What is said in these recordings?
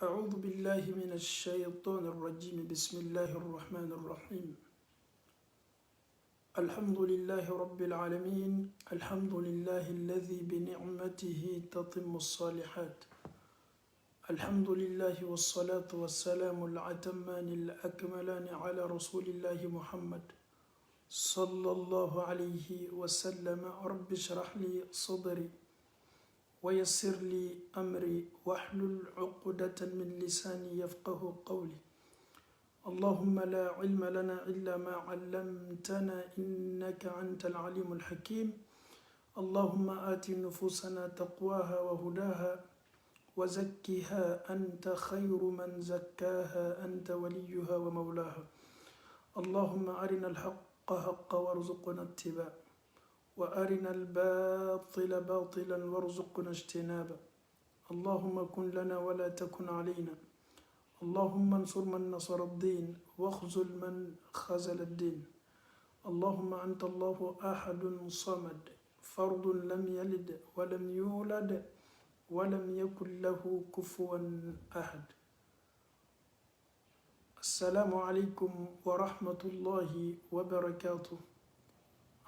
أعوذ بالله من الشيطان الرجيم بسم الله الرحمن الرحيم الحمد لله رب العالمين الحمد لله الذي بنعمته تتم الصالحات الحمد لله والصلاة والسلام الأتمان الأكملان على رسول الله محمد صلى الله عليه وسلم رب اشرح لي صدري ويسر لي أمري واحلل عقدة من لساني يفقه قولي اللهم لا علم لنا إلا ما علمتنا إنك أنت العليم الحكيم اللهم آت نفوسنا تقواها وهداها وزكها أنت خير من زكاها أنت وليها ومولاها اللهم أرنا الحق حقا وارزقنا اتباعه وأرنا الباطل باطلا وارزقنا اجتنابه اللهم كن لنا ولا تكن علينا اللهم انصر من نصر الدين واخذل من خذل الدين اللهم أنت الله أحد صمد فرد لم يلد ولم يولد ولم يكن له كفوا أحد السلام عليكم ورحمة الله وبركاته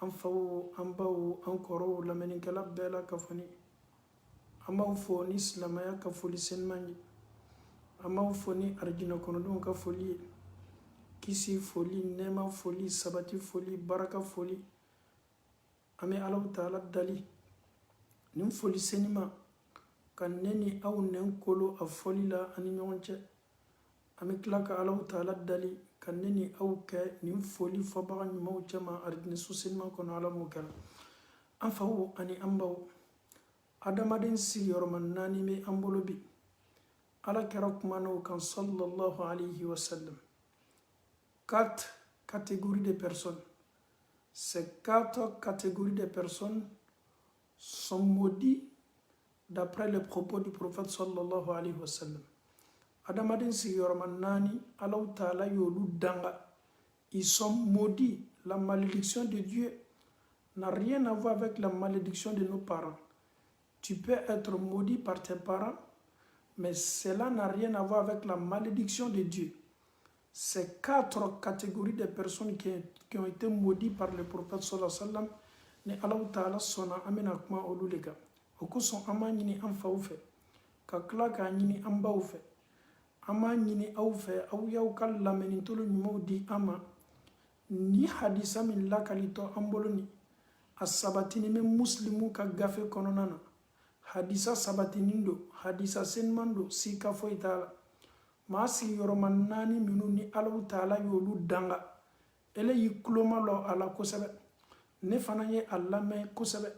أنفو أنبو أنكرو لمن انقلب بلا كفني أما فوني سلما يكفولي سنماني أما فوني أرجنا كندون كفولي كيسي فولي نما فولي سبتي فولي بركة فولي أمي الله تعالى دالي نم فولي سنما كان نني أو ننكلو أفولي لا أني نونجه أمي كلاك الله تعالى دالي kaneni auke nim foli fabaga nyumaw jama aridne susilman kono ala mukal anfawo ani ambaw adamadin sigiyoroman nani me ambolobi ala kera kumano kan sallallahu alayhi wa sallam 4 catégories de personnes. Ces 4 catégories de personnes sont maudites d'après les propos du prophète sallallahu alayhi wa sallam. Adamadin sigiyoroman nani Allah Ta'ala yolu danga. Ils sont maudits. La malédiction de Dieu n'a rien à voir avec la malédiction de nos parents. Tu peux être maudit par tes parents, mais cela n'a rien à voir avec la malédiction de Dieu. Ces 4 catégories de personnes qui ont été maudites par le prophète sallallahu alayhi wa sallam, ne Allah Ta'ala sona amena kuma olulega. Okuson ama nyini amfa ufe. Kakla ka nyini amba ufe. Ama nyini awfe aw yaw kal lameni tolo nyumo di ama ni hadisa min lakalito amboloni asabatini me muslimu ka gafe kononana hadisa sabatinindo hadisa senmando sika foitala ma si yoroman nani minu ni Allah Ta'ala yolu danga ele yikloma lo ala kosabe ne fana ye Allah me kosabe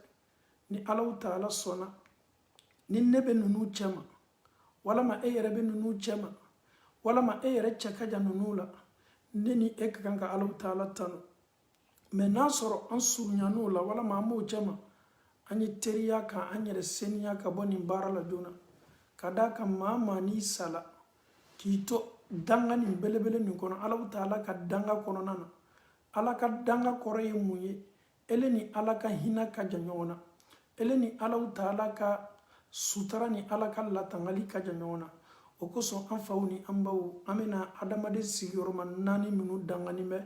ni Allah Ta'ala sona ni nebe nunu chama wala ma eyere be nunu chema wala ma eyere chakaja nunu la neni ekkanka Allah Ta'ala tanu mais na soro an surunyanu la wala ma mo chema anyi teriya ka anyere seniya ka boni barala jona kadaka mama ni sala kito danga ni belebele ni kono Allah Ta'ala ka danga kono nana ala ka danga kore muye eleni ala ka hina ka janyona eleni Allah Ta'ala ka sutara ni ala ka latangali ka janyona okoso anfawni ambaw amena adamade sigiyoroman nani minu dangani me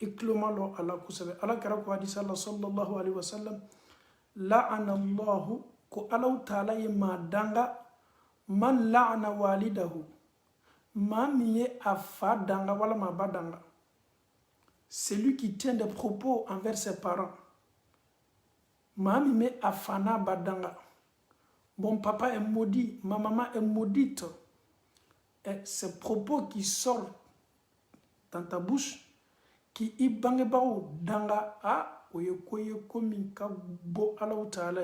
iklomalo ala kusabe ala kara ko hadith Allah sallallahu alaihi wasallam la'ana Allah ko Allah Ta'ala yema danga man la'ana walidahu ma miye afa danga wala ma badanga celui qui tient des propos envers ses parents ma miye afana badanga. Mon papa est maudit, ma maman est maudite. Et ces propos qui sortent dans ta bouche, qui y bangebao danga a oyekoye komi ka bo Allah Ta'ala.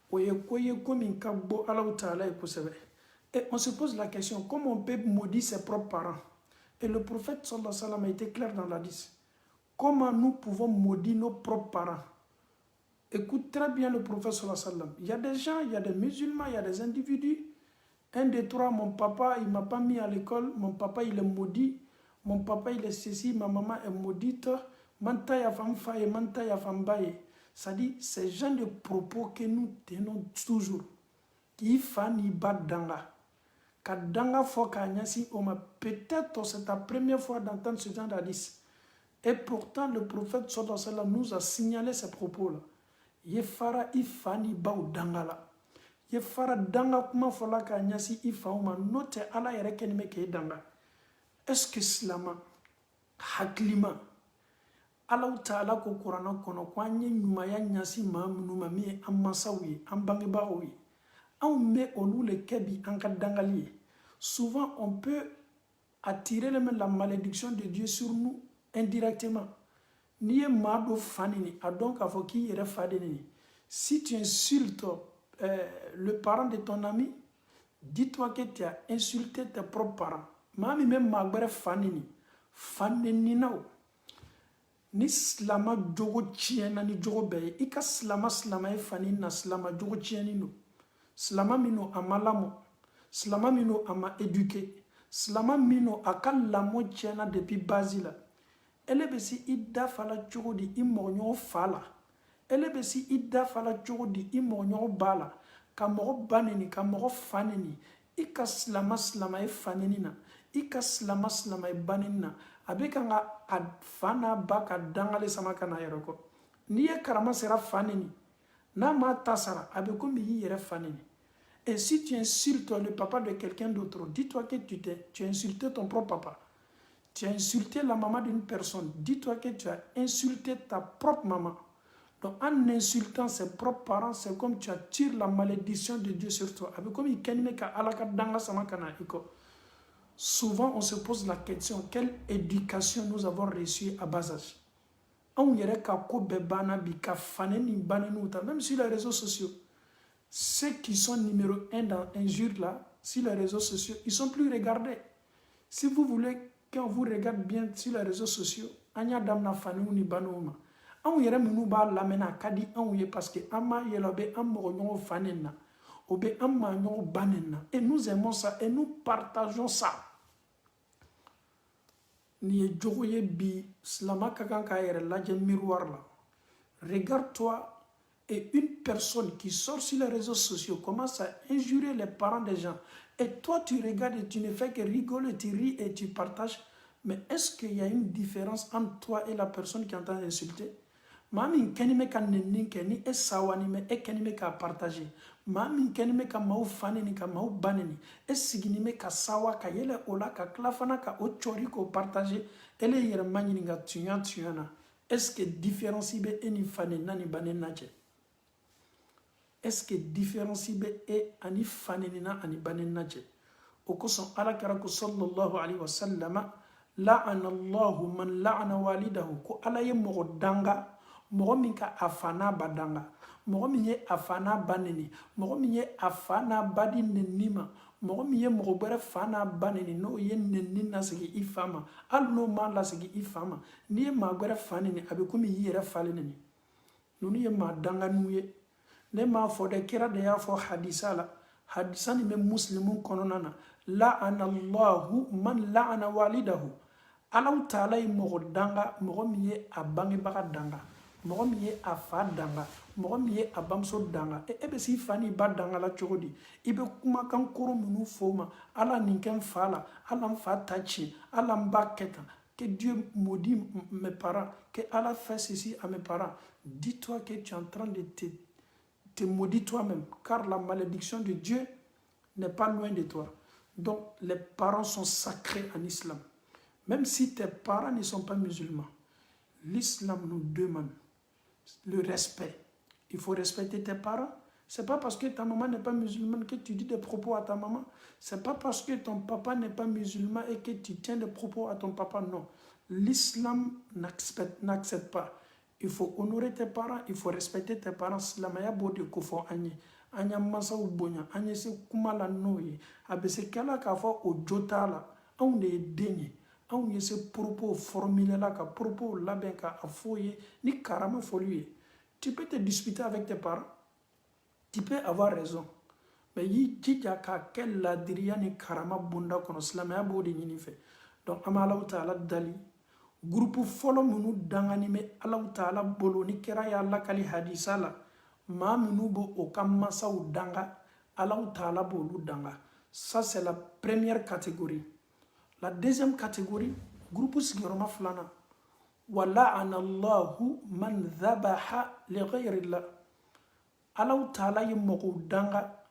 Oyekoye komi ka bo Allah Ta'ala kusebe. Et on se pose la question, comment on peut maudire ses propres parents? Et le prophète sallallahu alayhi wa sallam a été clair dans l'hadith. Comment nous pouvons maudire nos propres parents? Écoute très bien le prophète sallallahu alayhi wa sallam. Il y a des gens, il y a des musulmans, il y a des individus. 1, 2, 3, mon papa, il ne m'a pas mis à l'école. Mon papa, il est maudit. Mon papa, il est ceci. Ma maman est maudite. Manta ya famfaye, manta ya fambaye. C'est-à-dire, ces gens de propos que nous tenons toujours, qui fani ba danga, ka danga fo ka nyasi oma, peut-être c'est ta première fois d'entendre ce genre d'hadith. Et pourtant, le prophète sallallahu alayhi wa sallam nous a signalé ces propos-là. Yefara ifani ba danga la. Yefara danga kuma fola ka nyasi ifa oma, note ala yere kenime ke danga. Est-ce que slama, haklima, Allah Ta'ala ko Qur'ana kono ko anye nyumaya nyasi ma munuma mi amasawi ambangebawi on met olu le kebi ankadangali. Souvent on peut attirer la malédiction de Dieu sur nous indirectement. Ni e mado fanini donc a foki yere fadeni. Si tu insultes le parent de ton ami, dis-toi que tu as insulté tes propres parents. Mami même magbere fanini fanini nao. Ni slama jogo tiena ni jogo be ika slama e fani na slama jogo tieni no slama mino amalamo slama mino ama éduqué slama mino akal lamo tiena depuis basila ele be si idda fala jogo di imonyo fala ele be si idda fala jogo di imonyo bala ka mo baneni ka mo faneni ika slama e faneni na ika slama e banena abeka nga fana baka dangale sama kana yeroko niye karama sera faneni na ma tasara abeko mi yere faneni. Et si tu insultes le papa de quelqu'un d'autre, dis-toi que tu as insulté ton propre papa, tu as insulté la maman d'une personne, dis-toi que tu as insulté ta propre maman. Donc en insultant ses propres parents, c'est comme tu attires la malédiction de Dieu sur toi. Abeko mi kenime ka alaka danga sama kana iko. Souvent, on se pose la question, quelle éducation nous avons reçue à bas âge? Même sur les réseaux sociaux, ceux qui sont numéro 1 dans injure là, sur les réseaux sociaux, ils sont plus regardés. Si vous voulez qu'on vous regarde bien sur les réseaux sociaux, anya damna fani ni banoma. On yere munu ba lamena kadi on ye parce que ama yelobe ammo nyo fanena. Obe amma nyo banena. Et nous aimons ça et nous partageons ça. Ni jogoye bi slama kakan ka yere laje miroir là. Regarde-toi et une personne qui sort sur les réseaux sociaux commence à injurer les parents des gens. Et toi tu regardes et tu ne fais que rigoler, tu ris et tu partages. Mais est-ce qu'il y a une différence entre toi et la personne qui est en train d'insulter? Mami kenime ka nenninke ni e sawani me e kenime ka partager. Mami kenime ka mau fanini ka mau banini. E sigini me ka sawa ka yele ola ka klafana ka ochori ko partager. Ele yere manyini nga tuyana. Est-ce que différence be eni fane nani baneni nache? Est-ce que différence be e ani fanini na ani baneni nache? Okoson ala karako sallallahu alayhi wa sallama la'ana Allahu man la'ana walidahu ko ala ye mogo danga mogo min ka afana badanga mogo min ye afana baneni mogo min ye afana badi nenima mogo min ye mogo bere fana baneni no ye nenni nasigi ifama al no ma lasigi ifama ni ye ma bere faneni abe komi yere faleneni nunu ye ma danga nuye ne ma fo de kira de ya fo hadisa la hadisa ni me muslimun kononana la'ana Allahu man la'ana walidahu Allah Ta'ala ye mogo danga mogo min ye a bangebaga danga mogo min ye a fa danga mogo min ye a bamuso danga e be si fani ba danga la cogo di i be kumakan koro minnu fo ma ala nin kɛ n fa la ala n fa ta tiɲɛ ala n ba kɛ tan que Dieu maudit mes parents que Allah fait ceci à mes parents. Dis-toi que tu es en train de te maudire toi-même car la malédiction de Dieu n'est pas loin de toi. Donc les parents sont sacrés en islam. Même si tes parents ne sont pas musulmans, l'islam nous demande le respect. Il faut respecter tes parents. Ce n'est pas parce que ta maman n'est pas musulmane que tu dis des propos à ta maman. Ce n'est pas parce que ton papa n'est pas musulman et que tu tiens des propos à ton papa. Non. L'islam n'accepte pas. Il faut honorer tes parents, il faut respecter tes parents. Silamaya bode kofo anye. Anya masa ubonya, anya se kumala noye. Abese kala ka fo o jota la. On est denye. On y se propos formulés là, ka propos labin ka afoye, ni karama foluye. Tu peux te disputer avec tes parents. Tu peux avoir raison. Mais yi jija ka kel ladiriya ni karama bunda kono silamaya bode nyini fe. Donc amala ta'ala dali groupe fɔlɔ minnu dangani bɛ Alahu Taala bolo ni kira y'a lakali hadisa la maa minnu bɛ o ka masaw danga Alahu Taala b'olu danga. Ça c'est la première catégorie. La deuxième catégorie, groupe sigiyɔrɔma filanan, wa la'ana Allahu man dhabaha li ghayrillah. Alahu Taala ye mɔgɔw danga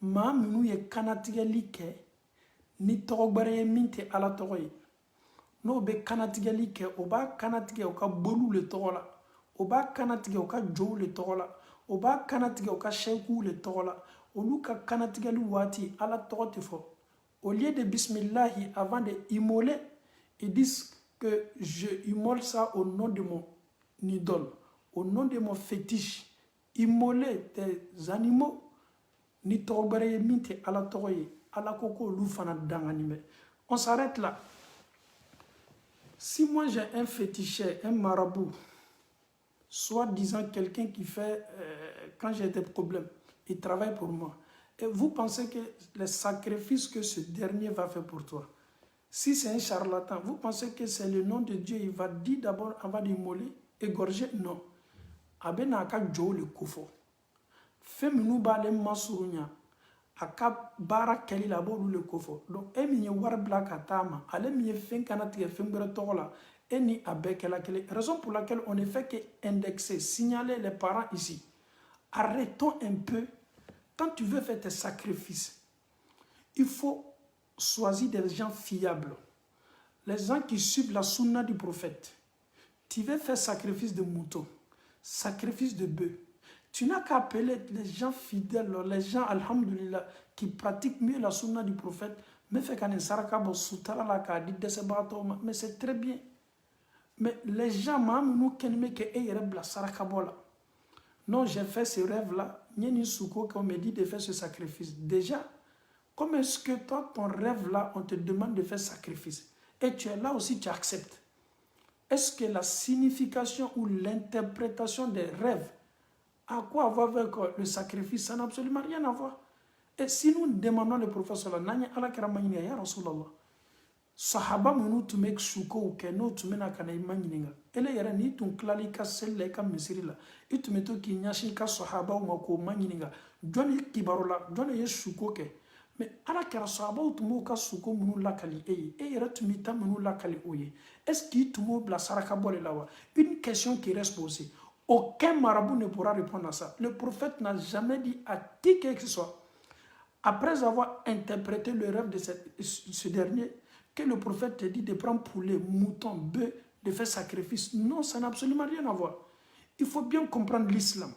maa minnu ye kanatigɛli kɛ ni tɔgɔ gbɛrɛ ye min tɛ Ala tɔgɔ ye. N'o bɛ kanatigɛli kɛ o b'a kanatigɛ o ka boliw le tɔgɔ la, o b'a kanatigɛ o ka jɔnw le tɔgɔ la, o b'a kanatigɛ o ka sɛyikiw le tɔgɔ la. Olu ka kanatigɛli waati Ala tɔgɔ tɛ fɔ. Au lieu de bismillahi avant de immoler, ils disent que je immole ça au nom de mon idole, au nom de mon fétiche. Immoler des animaux ni tɔgɔ gbɛrɛ ye min tɛ Ala tɔgɔ ye. Ala ko k'olu fana dangani bɛ. On s'arrête là. Si moi j'ai un féticheur, un marabout, soit disant quelqu'un qui fait, quand j'ai des problèmes, il travaille pour moi, et vous pensez que les sacrifices que ce dernier va faire pour toi, si c'est un charlatan, vous pensez que c'est le nom de Dieu, il va dire d'abord avant d'immoler, égorger? Non. Abena ka jo le kofo. Feminu ba le masurunya. Aka bara keli la bo le kofo. Donc e mi war bla katama, ale mi fen kana tige fen bere tola, et ni abekela kele. Raison pour laquelle on ne fait que indexer, signaler les parents ici. Arrêtons un peu. Quand tu veux faire tes sacrifices, il faut choisir des gens fiables. Les gens qui suivent la sunna du prophète. Tu veux faire sacrifice de mouton, sacrifice de bœuf. Tu n'as qu'à appeler les gens fidèles, les gens, alhamdulillah, qui pratiquent mieux la sunna du prophète. Mais c'est très bien. Mais les gens, non, j'ai fait ce rêve-là. On me dit de faire ce sacrifice. Déjà, comment est-ce que toi, ton rêve-là, on te demande de faire sacrifice? Et tu es là aussi, tu acceptes. Est-ce que la signification ou l'interprétation des rêves a quoi voir avec le sacrifice? Ça n'a absolument rien à voir. Et si nous demandons le professeur, ya Rasulallah, sahaba munu tu mek shuko ke no tu mena kana imanyininga ele yara ni tun klali ka selle ka misiri la itu meto ki nyashi ka sahaba ma ko manyininga joni kibarola joni ye shuko ke mais ala kara sahaba tu mo ka shuko munu lakali e yara tu mita munu lakali oye est-ce que tu mo bla saraka bole lawa? Une question qui reste posée. Aucun marabout ne pourra répondre à ça. Le prophète n'a jamais dit à qui que ce soit, après avoir interprété le rêve de ce dernier, que le prophète te dit de prendre poulet, mouton, bœuf, de faire sacrifice. Non, ça n'a absolument rien à voir. Il faut bien comprendre l'islam.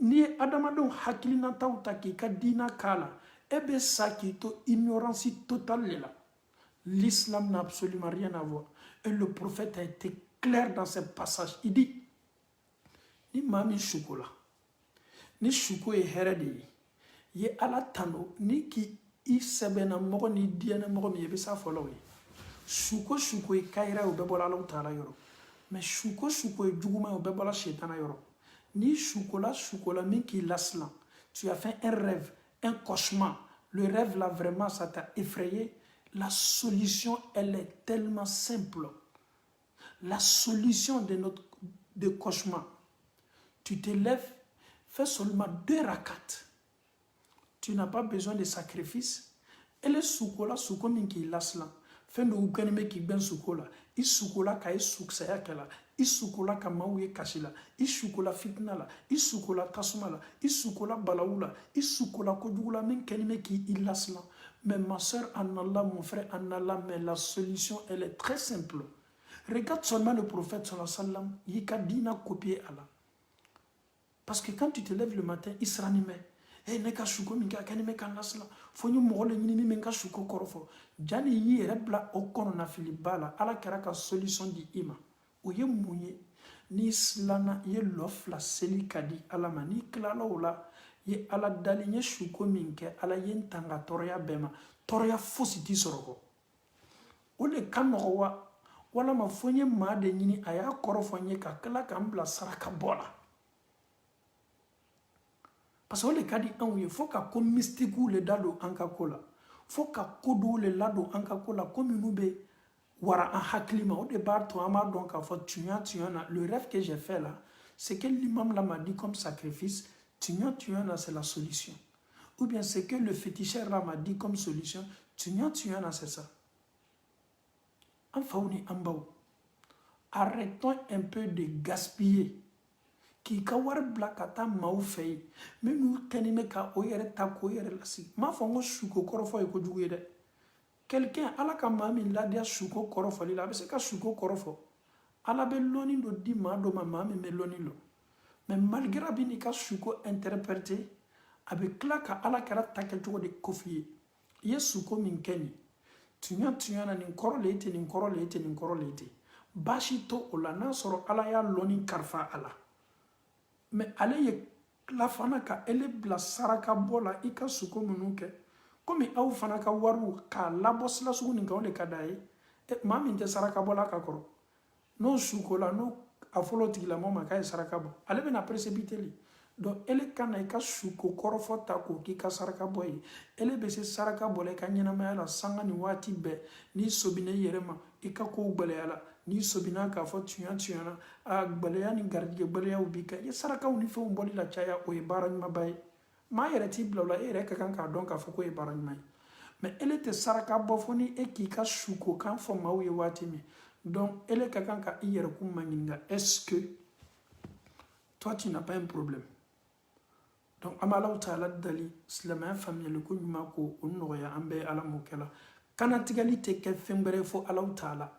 Ni adamadon hakilina tautaki ka dina kala, ebe sakito ignorance totale là. L'islam n'a absolument rien à voir. Et le prophète a été clair dans ce passage. Il dit, ni mami chocolat, ni chocolat est hérédé, ye ala tano, ni ki i sebena mogo ni diana mogo mi yebe sa follow. Shuko e kaira ou bebola la utala yoro. Mais shuko e djuguma ou bebola shetana yoro. Ni chocolat mi ki laslan. Tu as fait un rêve, un cauchemar. Le rêve là vraiment ça t'a effrayé. La solution elle est tellement simple. La solution de cauchemar. Tu te lèves, fais seulement 2 rakats. Tu n'as pas besoin de sacrifice. Et le soukola, soukomin qui laslan. Fais le oukanime qui ben soukola. Il soukola ka souksaya kela. Il soukola ka maouye kashila. Il soukola fitna la. Il soukola tasuma la. Il soukola balaoula. Il soukola kodjoula min kenime qui il laslan. Mais ma soeur en Allah, mon frère en Allah, mais la solution elle est très simple. Regarde seulement le prophète sallallahu alayhi wa sallam. Il a dina copier Allah. Parce que quand tu te lèves le matin, il sera animé. Eh, neka shuko minka kanime kanasla. Fonyo mogole nyini minka shuko korofo. Jani yi rebla okono na filibala. Ala karaka solution di ima. Oye mouye. Ni slana ye lof la seli kadi alama. Ni klala ola. Ye ala dali nye shuko minke. Ala yen tanga toria bema. Toria fositi soroko. Ole kanowa. Wala ma fonye maade nyini aya korofo nye ka kala kambla saraka bola. Parce que le cas dit il faut que mystique ou le dado anka kola. Faut que kodo le lado anka kola comme nous be wara an hakili ma o de b'a to an b'a dɔn k'a fɔ tuɲa na le rêve que j'ai fait là c'est que l'imam là m'a dit comme sacrifice tuɲa na c'est la solution ou bien c'est que le féticheur là m'a dit comme solution tuɲa na c'est ça an faw ni an baw arrêtons un peu de gaspiller k'i ka wari bila ka taa maaw fɛ yen minnu kɛlen bɛ ka o yɛrɛ ta k'o yɛrɛ lasigi n m'a fɔ n ko suko kɔrɔfɔ ye kojugu ye dɛ quelqu'un ala ka maa min ladiya suko kɔrɔfɔli la a bɛ se ka suko kɔrɔfɔ ala bɛ lɔnni dɔ di maa dɔ ma maa min bɛ lɔnni lɔ mais malgré a bɛ n'i ka suko interpréter a bɛ tila ka ala kɛra ta kɛcogo de ko f'i ye i ye suko min kɛ nin tuɲa na nin kɔrɔ le ye ten nin kɔrɔ le ye ten nin kɔrɔ le ye ten baasi to o la n'a sɔrɔ ala y'a lɔnni kalifa a la mais ale ye tila fana ka ele bila saraka bɔ la i ka suko minnu kɛ komi aw fana ka wariw k'a labɔ sira sugu nin kan o de ka d'a ye maa min tɛ saraka bɔ la ka kɔrɔ n'o suko la n'o a fɔlɔ tigilamɔgɔ ma k'a ye saraka bɔ ale bɛna précipiter le donc ele ka na i ka suko kɔrɔfɔ ta k'o k'i ka saraka bɔ ye ele bɛ se saraka bɔ la i ka ɲɛnamaya la sanga ni waati bɛɛ n'i sobina i yɛrɛ ma i ka kow gbɛlɛya la n'i sobina k'a fɔ tuɲa na a gbɛlɛya ni garijɛgɛ gbɛlɛyaw b'i kan i ye sarakaw ni fɛnw bɔli la caya o ye baara ɲumanba ye maa yɛrɛ t'i bila o la e yɛrɛ ka kan k'a dɔn k'a fɔ k'o ye baara ɲuman ye mais ele tɛ saraka bɔ fo ni e k'i ka suko kan fɔ maaw ye waati min donc ele ka kan ka i yɛrɛkun maɲininka est-ce que toi tu n'as pas un problème donc an bɛ alaw taala dali silamɛya faamuyaliko ɲuman ko o nɔgɔya an bɛɛ ala mɔkɛ la kanatigɛli tɛ kɛ fɛn wɛrɛ fo alaw taala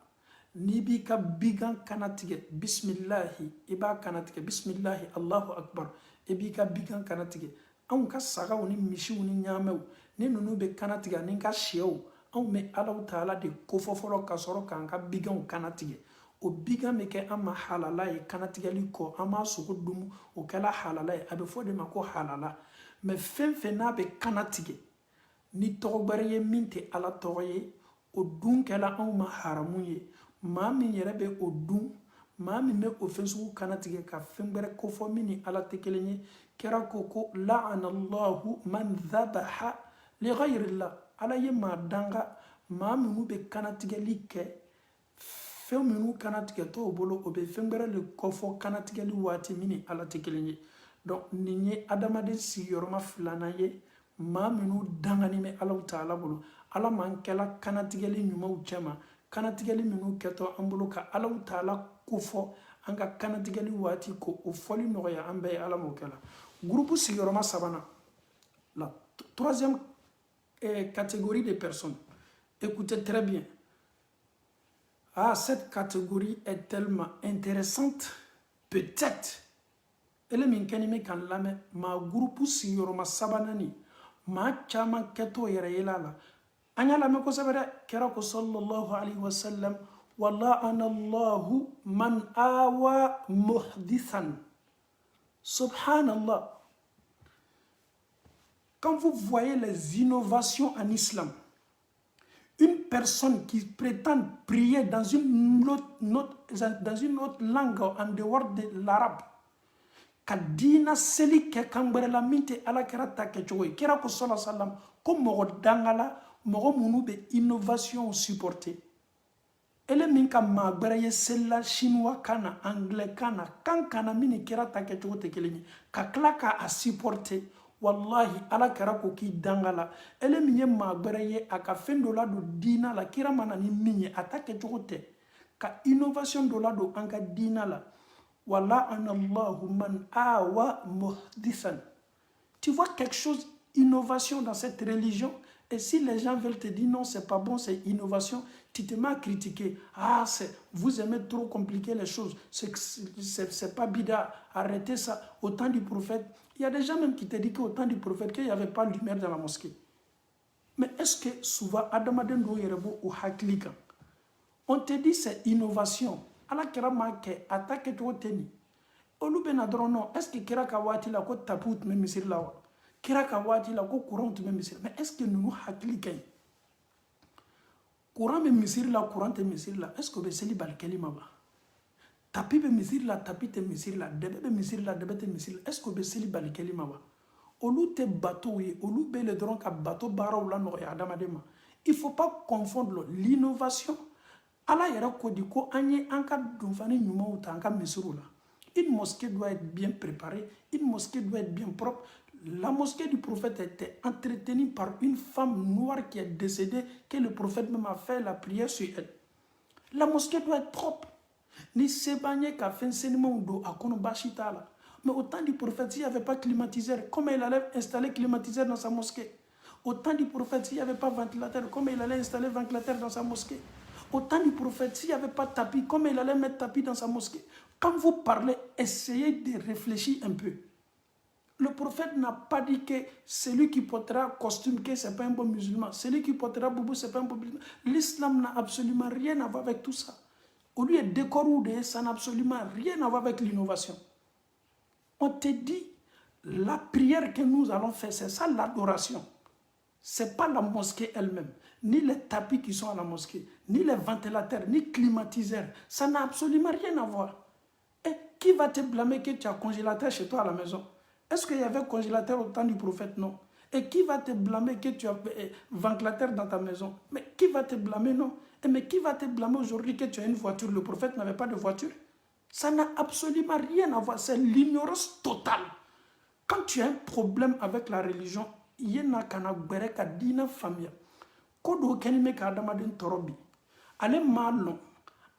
n'i b'i ka bigan kanatigɛ bisimilahi i b'a kanatigɛ bisimilahi allahu akbar i b'i ka bigan kanatigɛ anw ka sagaw ni misiw ni ɲaamɛw ni ninnu bɛ kanatigɛ ani ka sɛw anw bɛ alaw taala de kofɔ fɔlɔ ka sɔrɔ k'an ka biganw kanatigɛ o bigan bɛ kɛ an ma halala ye kanatigɛli kɔ an b'a sogo dun o kɛla halala ye a bɛ fɔ de ma ko halala mais fɛn fɛn n'a bɛ kanatigɛ ni tɔgɔ wɛrɛ ye min tɛ ala tɔgɔ ye o dun kɛla anw ma haramu ye maa min yɛrɛ bɛ o dun maa min bɛ o fɛn sugu kanatigɛ ka fɛn wɛrɛ kofɔ min ni ala tɛ kelen ye kɛra ko la'anallahu man dhabaha li ghayrillah ala ye maa danga maa minnu bɛ kanatigɛli kɛ fɛn minnu kanatigɛ t'o bolo o bɛ fɛn wɛrɛ de kofɔ kanatigɛli waati min ni ala tɛ kelen ye donc nin ye adamaden sigiyɔrɔma filanan ye maa minnu dangani bɛ alaw taala bolo ala m'an kɛla kanatigɛli ɲumanw cɛma kanatigɛli minnu kɛtɔ an bolo ka alaw taala kofɔ an ka kanatigɛli waati ko o fɔli nɔgɔya an bɛɛ ye ala m'o kɛ la groupe sigiyɔrɔma sabanan la troisième catégorie de personnes écoutez très bien cette catégorie est tellement intéressante peut-être ele min kɛni bɛ kan lamɛn maa groupe sigiyɔrɔma sabanan ni maa caman kɛtɔ yɛrɛ yela la an y'a lamɛn kosɛbɛ dɛ kɛra ko sallallahu alaihi wa sallam wala'ana allahu man awa muhdithan subhanallah quand vous voyez les innovations en islam une personne qui prétend prier dans une autre langue en dehors de l'arabe ka diina seli kɛ kan wɛrɛ la min tɛ ala kɛra ta kɛcogo ye kira ko sala sallam ko mɔgɔ dangala mɔgɔ minnu bɛ innovation supporter ele min ka maa wɛrɛ ye selila chinois kan na anglais kan na kan kana min ni kira ta kɛcogo tɛ kelen ye ka tila k'a supporter wallahi ala kɛra ko k'i dangala ele min ye maa wɛrɛ ye a ka fɛn dɔ la don diina la kira ma na ni min ye a ta kɛcogo tɛ ka innovation dɔ la don an ka diina la wala'ana allahu man awa muhdithan. Tu vois quelque chose, innovation dans cette religion, et si les gens veulent te dire non, c'est pas bon, c'est innovation, tu te mets à critiquer. Vous aimez trop compliquer les choses, c'est pas bida, arrêtez ça. Au temps du prophète, il y a des gens même qui te disent qu'au temps du prophète, qu'il n'y avait pas de lumière dans la mosquée. Mais est-ce que souvent, Adamadendo Yerebo ou Haklika, on te dit c'est innovation. Ala kɛra maa kɛ a ta kɛcogo tɛ nin olu bɛna dɔrɔn non est ce que kira ka waati la ko tapiw tun bɛ misiri la wa kira ka waati la ko courant tun bɛ misiri mais est ce que ninnu hakili ka ɲi courant bɛ misiri la courant tɛ misiri la est ce que o bɛ seli bali kɛli ma wa tapi bɛ misiri la tapi tɛ misiri la dɛbɛ bɛ misiri la dɛbɛ tɛ misiri la est ce que o bɛ seli bali kɛli ma wa olu tɛ bateau ye olu bɛ le dɔrɔn ka bateau baaraw la nɔgɔya adamaden ma il faut pas confondre l'innovation Allah yɛrɛ ko di ko an ye an ka donfani ɲumanw ta an ka misiriw la. Une mosquée doit être bien préparée, une mosquée doit être bien propre. La mosquée du prophète était entretenue par une femme noire qui est décédée, que le prophète même a fait la prière sur elle. La mosquée doit être propre. Ni sebanye ka fait enseignement do akono bashita la. Mais au temps du prophète, s'il n'y avait pas climatiseur, comment il allait installer climatiseur dans sa mosquée? Au temps du prophète, s'il n'y avait pas ventilateur, comment il allait installer ventilateur dans sa mosquée? Au temps du prophète, s'il n'y avait pas de tapis, comment il allait mettre tapis dans sa mosquée? Quand vous parlez, essayez de réfléchir un peu. Le prophète n'a pas dit que celui qui portera costume, que ce n'est pas un bon musulman. Celui qui portera boubou, ce n'est pas un bon musulman. L'islam n'a absolument rien à voir avec tout ça. Au lieu de décor ou de ça n'a absolument rien à voir avec l'innovation. On te dit, la prière que nous allons faire, c'est ça l'adoration. Ce n'est pas la mosquée elle-même, ni les tapis qui sont à la mosquée, ni les ventilateurs, ni climatiseurs. Ça n'a absolument rien à voir. Et qui va te blâmer que tu as congélateur chez toi à la maison? Est-ce qu'il y avait congélateur au temps du prophète? Non. Et qui va te blâmer que tu as ventilateur dans ta maison? Mais qui va te blâmer? Non. Mais qui va te blâmer aujourd'hui que tu as une voiture? Le prophète n'avait pas de voiture. Ça n'a absolument rien à voir. C'est l'ignorance totale. Quand tu as un problème avec la religion, il y a kana bereka dina famille. Kodo kenime ka adamaden torobi. Ale malon.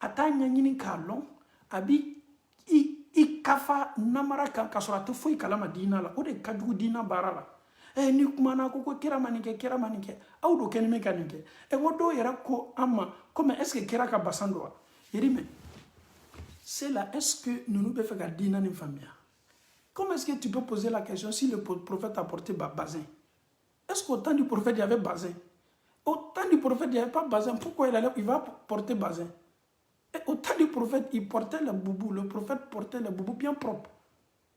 Ata nyanyini ka lon. Abi i kafa namara kan kasora te foi kalama dina la. Ode kajugu dina barala. Ni kumana ko kira manike. Aw do kenime kanike. Wodo yera ko ama. Comme est-ce que kira ka basando? Yerime. C'est là, est-ce que nous nous devons faire dina ni famille? Comment est-ce que tu peux poser la question si le prophète a porté bazin? Est-ce qu'au temps du prophète, il y avait bazin? Au temps du prophète, il n'y avait pas bazin. Pourquoi il va porter bazin? Et au temps du prophète, il portait le boubou. Le prophète portait le boubou bien propre.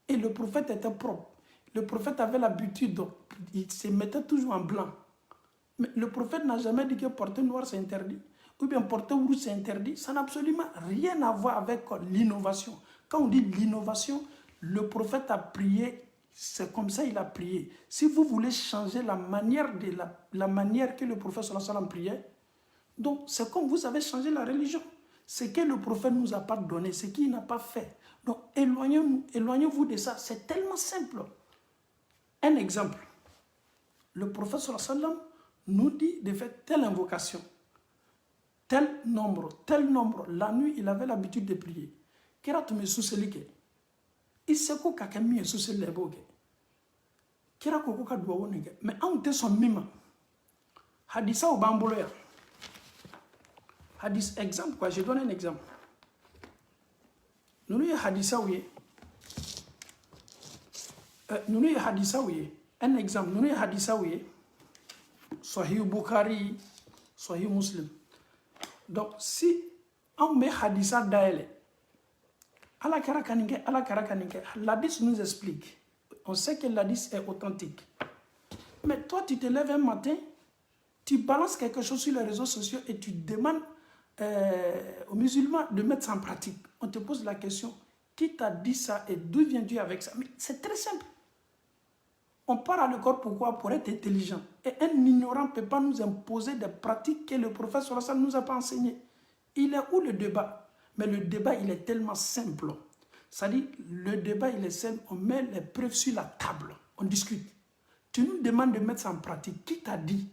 Et le prophète était propre. Le prophète avait l'habitude, il se mettait toujours en blanc. Mais le prophète n'a jamais dit que porter noir c'est interdit. Ou bien porter rouge c'est interdit. Ça n'a absolument rien à voir avec l'innovation. Quand on dit l'innovation, le prophète a prié, c'est comme ça il a prié. Si vous voulez changer la manière que le prophète sallallahu alayhi wa sallam priait, donc c'est comme vous avez changé la religion. Ce que le prophète ne nous a pas donné, ce qu'il n'a pas fait. Donc éloignez-vous de ça. C'est tellement simple. Un exemple. Le prophète sallallahu alayhi wa sallam nous dit de faire telle invocation, tel nombre. La nuit, il avait l'habitude de prier. Kira tu me soucelike. Iseko kakami souceleboge. Kira koko ka duwa wonige. Mais on te son mima. Hadisa ou bamboloya. Hadis exemple quoi, je donne un exemple. Nous y hadisa ouye. Nous y hadisa ouye. Un exemple, nous y hadisa ouye. Sahih Bukhari, Sahih Muslim. Donc si on met hadisa daele, Allah karakanike, l'hadith nous explique. On sait que l'hadith est authentique. Mais toi, tu te lèves un matin, tu balances quelque chose sur les réseaux sociaux et tu demandes aux musulmans de mettre ça en pratique. On te pose la question, qui t'a dit ça et d'où viens-tu avec ça? Mais c'est très simple. On part à l'école pourquoi? Pour être intelligent. Et un ignorant ne peut pas nous imposer des pratiques que le prophète sallallahu alayhi wa sallam ne nous a pas enseignées. Il est où le débat? Mais le débat, il est tellement simple. C'est-à-dire, le débat, il est simple. On met les preuves sur la table. On discute. Tu nous demandes de mettre ça en pratique. Qui t'a dit?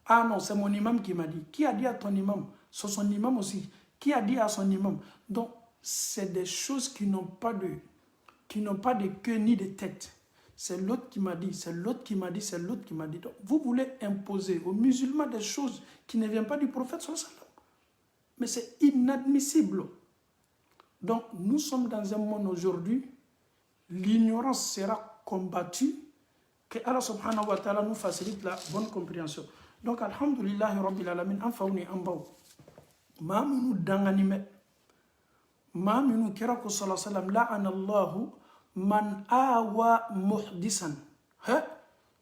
Ah non, c'est mon imam qui m'a dit. Qui a dit à ton imam? C'est son imam aussi. Qui a dit à son imam? Donc, c'est des choses qui n'ont pas de queue ni de tête. C'est l'autre qui m'a dit, c'est l'autre qui m'a dit, c'est l'autre qui m'a dit. Donc, vous voulez imposer aux musulmans des choses qui ne viennent pas du prophète sallallahu alayhi wa sallam. Mais c'est inadmissible. Donc, nous sommes dans un monde aujourd'hui, l'ignorance sera combattue, que Allah subhanahu wa ta'ala nous facilite la bonne compréhension. Donc, alhamdulillah, rabbil alamin, anfaouni anbaou. Ma minu danganime, ma minu kirako sallallahu alayhi wa sallam, la'anallahu man awa muhdisan.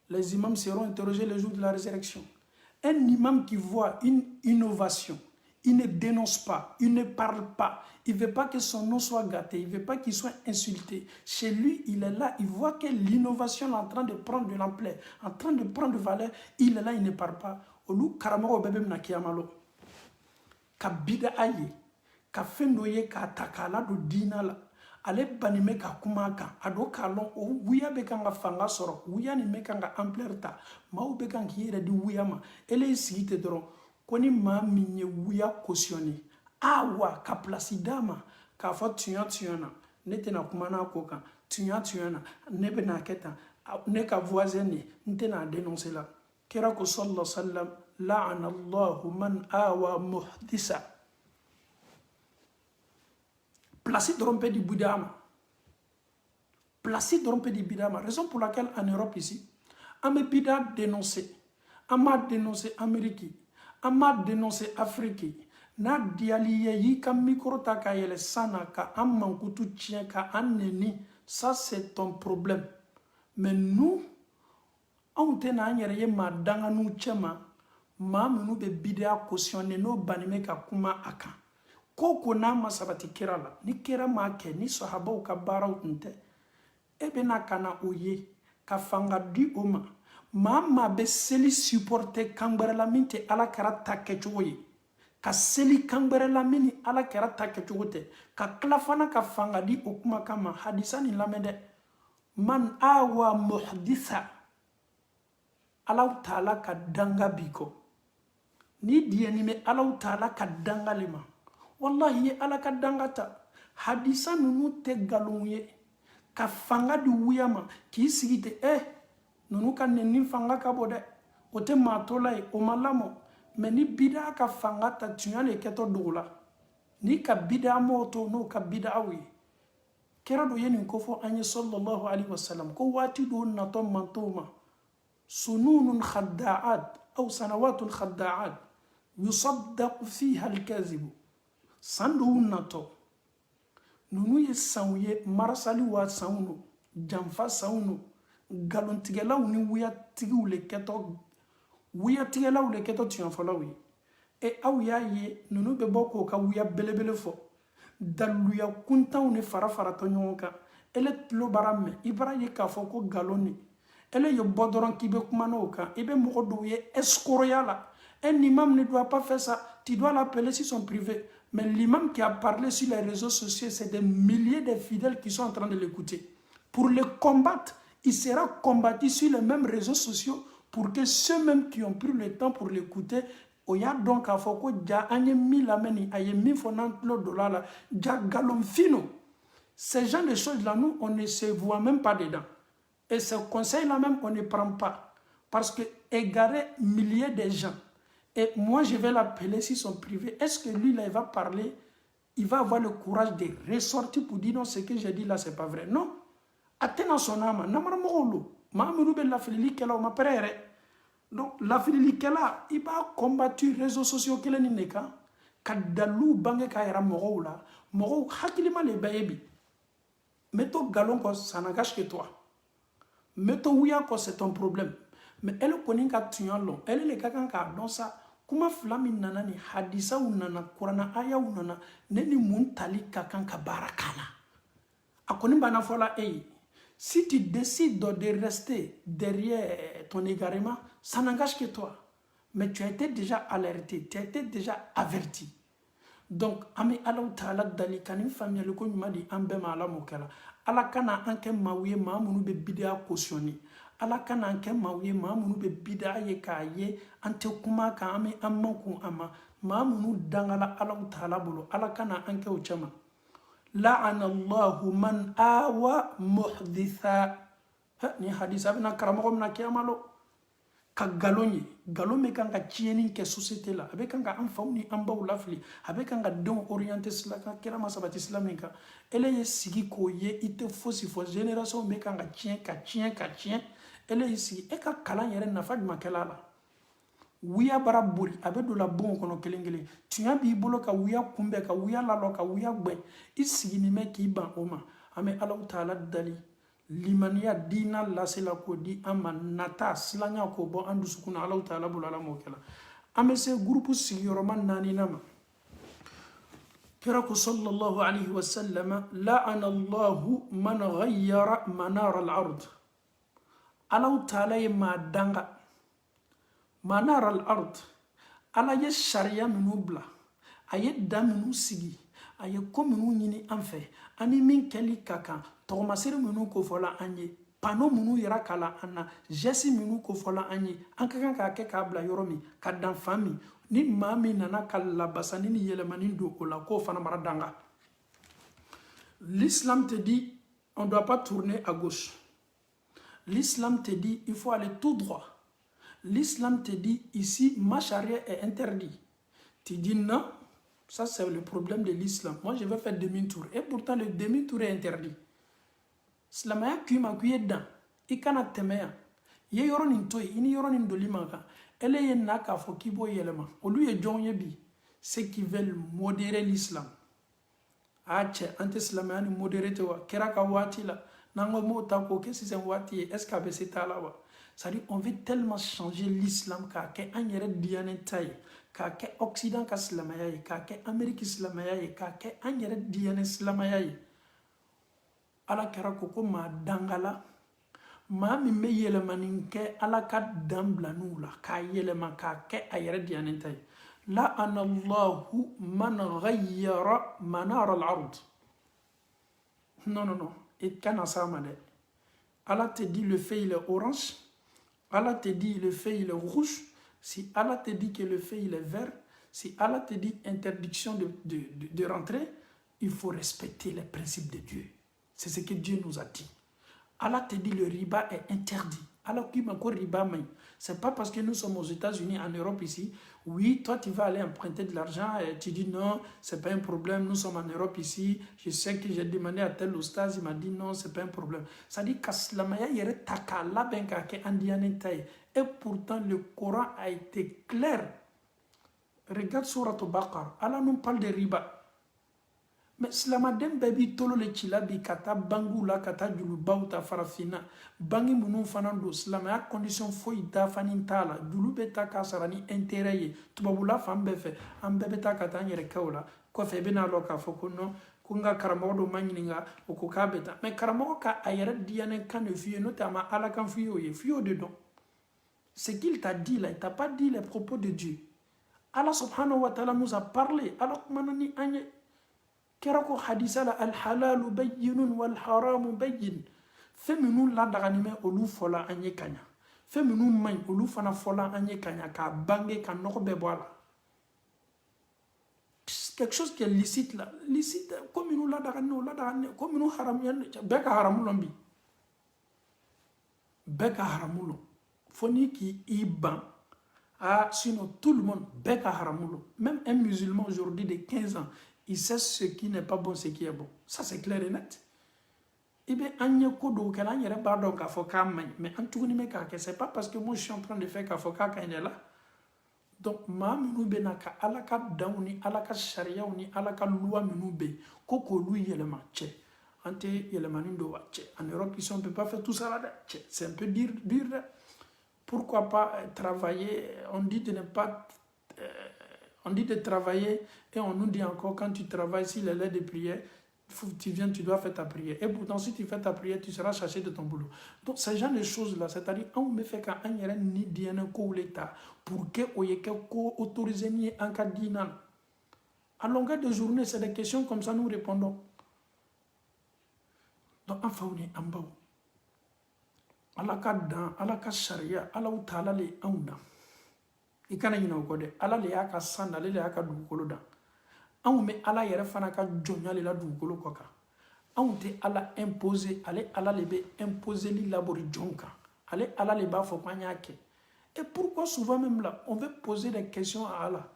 Les imams seront interrogés le jour de la résurrection. Un imam qui voit une innovation, il ne dénonce pas, il ne parle pas, il ne veut pas que son nom soit gâté, il ne veut pas qu'il soit insulté. Chez lui, il est là, il voit que l'innovation est en train de prendre de l'ampleur, en train de prendre de valeur, il est là, il ne parle pas. Olu karamaro bebe na kiyamalo. ka bida ye ka fendo ye ka takala do dina la ale banime ka kuma kan ado kalon o wuya be kan ga fanga soro wuya ni me kan ga ampleur ta maw be kan ki yere di wuya ma ele sigite doron koni ma minye wuya cautionné awa ka place dama ka fa tuya na ne tena kuma na ko kan tuya na ne be na keta ne ka voisin ni ntena dénoncer la kira ko sallallahu alaihi wasallam la'ana Allahu man awa muhdisa placé trompé du Bidama. Placé trompé du Bidama. Raison pour laquelle en Europe ici, on m'a dénoncé. On m'a dénoncé Amérique. On m'a dénoncé Afrique. Na dialiye yi ka micro ta ka yele sana ka an mankutu tien ka an neni. Ça c'est ton problème. Mais nous, on tena an yere ye ma danga nou chema. Ma menu be bidea cautionné no banime ka kuma akan. Koko na masabati kira la ni kira ma ke ni sahabaw ka baaraw tunte ebe na kana oye ka fanga di oma ma be seli supporter kangbere la minte ala kara takke choye ka seli kangbere la mini ala kara takke chote ka klafana ka fanga di okuma kama hadisa ni lamede man awa muhditha ala taala ka danga biko ni dieni me ala taala ka danga lima wallahi ye ala ka dangata hadisa nunu te galonye ka fanga di wuyama ki sigite nunu ka neni fanga ka bode o te matola o malamo mais ni bida ka fanga ta tunya le keto dola ni ka bida moto no ka bida wi kera do yeni ko fo anye sallallahu alaihi wasallam ko wati do na to mantoma sununun khadda'at aw sanawatun khadda'at yusaddaq fiha al-kadhib sando nato nunu ye sanwye marasali wa sawno jamfa sawno galontigelaw ni wuya tigiw le keto tiyanfolawi aw ya ye nunu be boko ka wuya belebele fo daluya kuntaw ni farafara to nyonka ele tlo barame ibara ye ka fo ko galoni ele ye bodoron kibe kuma no ka ibe mo do ye escroya la un imam ne doit pas faire ça tu dois l'appeler si son privé. Mais l'imam qui a parlé sur les réseaux sociaux, c'est des milliers de fidèles qui sont en train de l'écouter. Pour le combattre, il sera combattu sur les mêmes réseaux sociaux pour que ceux-mêmes qui ont pris le temps pour l'écouter, oya donc a foko ja anye mi lameni aye mi fonan lo dolala ja galon fino. Ces gens de choses là, nous, on ne se voit même pas dedans. Et ce conseil là même, on ne prend pas. Parce que égarer milliers de gens, et moi, je vais l'appeler si son privé. Est-ce que lui, là, il va parler, il va avoir le courage de ressortir pour dire non, ce que j'ai dit là, c'est pas vrai. Non. Atteint son âme. Donc, la fidélité là, il va combattre les réseaux sociaux qu'il a dit. Kadalou bange kaira moro là, moro hakilima le baby. Meto galon ko ça n'engage que toi. Meto ouya ko c'est ton problème. Mais elle connaît qu'à tuer elle est le quelqu'un qui a dans ça. Kuma flami nana ni hadisa ou nana kurana aya ou nana neni muntali kakan ka barakana. A connaît bana fola si tu décides de rester derrière ton égarement, ça n'engage que toi. Mais tu as été déjà alerté, tu as été déjà averti. Donc, ami Allah ta'ala dali kanin famille le ko nyuma di ambe ma ala mokela. Ala kana anke mawiye ma munu be bid'a cautionné. Ala kana anke mawiye ma munu be bid'a ye ka ye ante kuma ka ami ammanku ama ma munu dangala Allah ta'ala bolo. Ala kana anke o chama. La'ana Allahu man awa muhditha. Ni hadith abina karamo na kiyamalo. Ka galonye galome kan ka tieni ke société la avec kan ka anfaw ni ambaw lafli avec kan ka don orienté sila ka kira masabati islamika ele ye sigi ko ye ite fosi fo génération me kan ka tien ele ye sigi e ka kalan yere nafa duma kala la wiya bara buri abe do la bon kono kelengele tuya bi bolo ka wiya kumbe ka wiya lalo ka wiya gbe isigi ni me ki ban oma ame Allah taala dali limaniya dina lasela ko di ama nata silanya ko bo andu sukuna Allah taala bulala mokela ame se groupe sigiroma nani nama kira ko sallallahu alayhi wa sallam la'ana Allah man ghayyara manar al-ard Allah taala ma danga manar al-ard ala ye sharia minubla a ye da minnu sigi a ye ko minnu ɲini an fɛ ani min kɛli ka kan tɔgɔmasiri minnu kofɔla an ye pano minnu yira k'a la an na geste minnu kofɔla an ye an ka kan k'a kɛ k'a bila yɔrɔ min ka dan fan min ni maa min nana ka labasani ni yɛlɛmani don o la k'o fana mara danga. L'islam te dit on ne doit pas tourner à gauche. L'islam te dit il faut aller tout droit. L'islam te dit ici marche arrière est interdit. Tu dis non, ça c'est le problème de l'islam. Moi je vais faire demi-tour et pourtant le demi-tour est interdit. Silamaya kuma kuye dan i kana tɛmɛ yan i ye yɔrɔ nin to yen i ni yɔrɔ nin doli man kan ele ye na k'a fɔ k'i b'o yɛlɛma olu ye jɔnw ye bi ceux qui veulent modérer l'islam. Cɛ an tɛ silamɛya ni modéré tɛ wa kɛra ka waati la n'an ko m'o ta k'o kɛ sisan waati ye est ce que a bɛ se t'a la wa. C'est-à-dire on veut tellement changer l'islam k'a kɛ an yɛrɛ diyanen ta ye k'a kɛ Occident ka silamɛya ye k'a kɛ Amérique silamɛya ye k'a kɛ an yɛrɛ diyanen silamɛya ye. Ala kɛra ko maa dangala maa min bɛ yɛlɛmani kɛ ala ka dan bila n'u la k'a yɛlɛma k'a kɛ a yɛrɛ diyanen ta ye. لعن الله من غير منار الأرض. Non, non, non. Et quand ça m'a dit, Allah te dit le feu il est orange, Allah te dit le feu il est rouge, si Allah te dit que le feu il est vert, si Allah te dit interdiction de rentrer, il faut respecter les principes de Dieu. C'est ce que Dieu nous a dit. Allah te dit le riba est interdit. Alors qu'il m'a encore riba, c'est pas parce que nous sommes aux États-Unis, en Europe ici, oui, toi tu vas aller emprunter de l'argent et tu dis non, c'est pas un problème, nous sommes en Europe ici, je sais que j'ai demandé à tel ostaz, il m'a dit non, c'est pas un problème. Ça dit qu'Aslamaya yere takala benka ke andiane taille. Et pourtant le Coran a été clair. Regarde Surat al-Baqarah, Allah nous parle de riba. Mais silamadem baby tolo le chilabi kata bangu la kata julu bauta farafina bangi munu fanando silamaya condition foi da fanin tala julu beta kasarani intérêt tubabula fambe fe ambe beta kata nyere kawla ko fe bena lo ka foko no kunga karamo do manyinga o ko ka beta mais karamo ka ayere diane kan fiye notamment ala kan fiye fiye dedans. Ce qu'il t'a dit là, il t'a pas dit les propos de Dieu. Allah subhanahu wa ta'ala nous a parlé alors manani anye Kerako hadisala al-halalu bayyinun wal-haramu bayyin. Feminu la daganime olu fola anye kanya. Feminu may olu fana fola anye kanya ka bange ka noko beboala. Quelque chose qui est licite là. Licite, comme nous la daganime, comme nous haram yan, beka haramulombi. Beka haramulo. Foni qui iban. Ah, sinon tout le monde, beka haramulo. Même un musulman aujourd'hui de 15 ans, il sait ce qui n'est pas bon, ce qui est bon. Ça, c'est clair et net. Eh bien, mais en tout cas, c'est pas parce que moi je suis en train de faire kafoka quand il est là. Donc, ma minu benaka alaka dauni, alaka sharia ni alaka loi minu be, koko lui yelema tche. Ante yelema nindo wa tche. En Europe, ici, on ne peut pas faire tout ça là. C'est un peu dur. Pourquoi pas travailler? On dit de ne pas. On dit de travailler et on nous dit encore quand tu travailles, s'il est l'heure de prière, tu viens, tu dois faire ta prière. Et pourtant, si tu fais ta prière, tu seras cherché de ton boulot. Donc, ce genre de choses-là, c'est-à-dire, on me fait qu'un yere ni diane ko l'État pour que oyeke ko autorisé ni en cas d'inan. À longueur de journée, c'est des questions comme ça, nous répondons. Donc, enfin, on est en bas. Alaka dan, alaka sharia, ala utala le auna. I kana ɲina o kɔ dɛ ala le y'a ka san ale le y'a ka dugukolo dan anw bɛ ala yɛrɛ fana ka jɔnya le la dugukolo kɔ kan anw tɛ ala imposer ale ala le bɛ imposerli labori jɔnw kan ale ala le b'a fɔ k'an y'a kɛ. Et pourquoi souvent même là on veut poser des questions à Allah?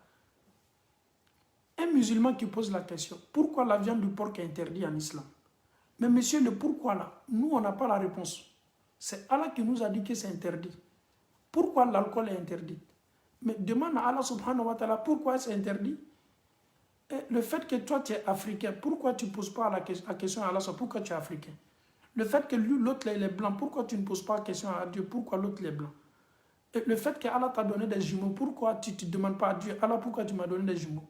Un musulman qui pose la question pourquoi la viande du porc est interdite en islam? Mais monsieur, le pourquoi là, nous on n'a pas la réponse. C'est Allah qui nous a dit que c'est interdit. Pourquoi l'alcool est interdit? Mais demande à Allah subhanahu wa ta'ala pourquoi c'est interdit. Et le fait que toi tu es africain, pourquoi tu ne poses pas la question à Allah pourquoi tu es africain? Le fait que l'autre il est blanc, pourquoi tu ne poses pas la question à Dieu pourquoi l'autre est blanc? Et le fait que Allah t'a donné des jumeaux, pourquoi tu ne te demandes pas à Dieu Allah pourquoi tu m'as donné des jumeaux?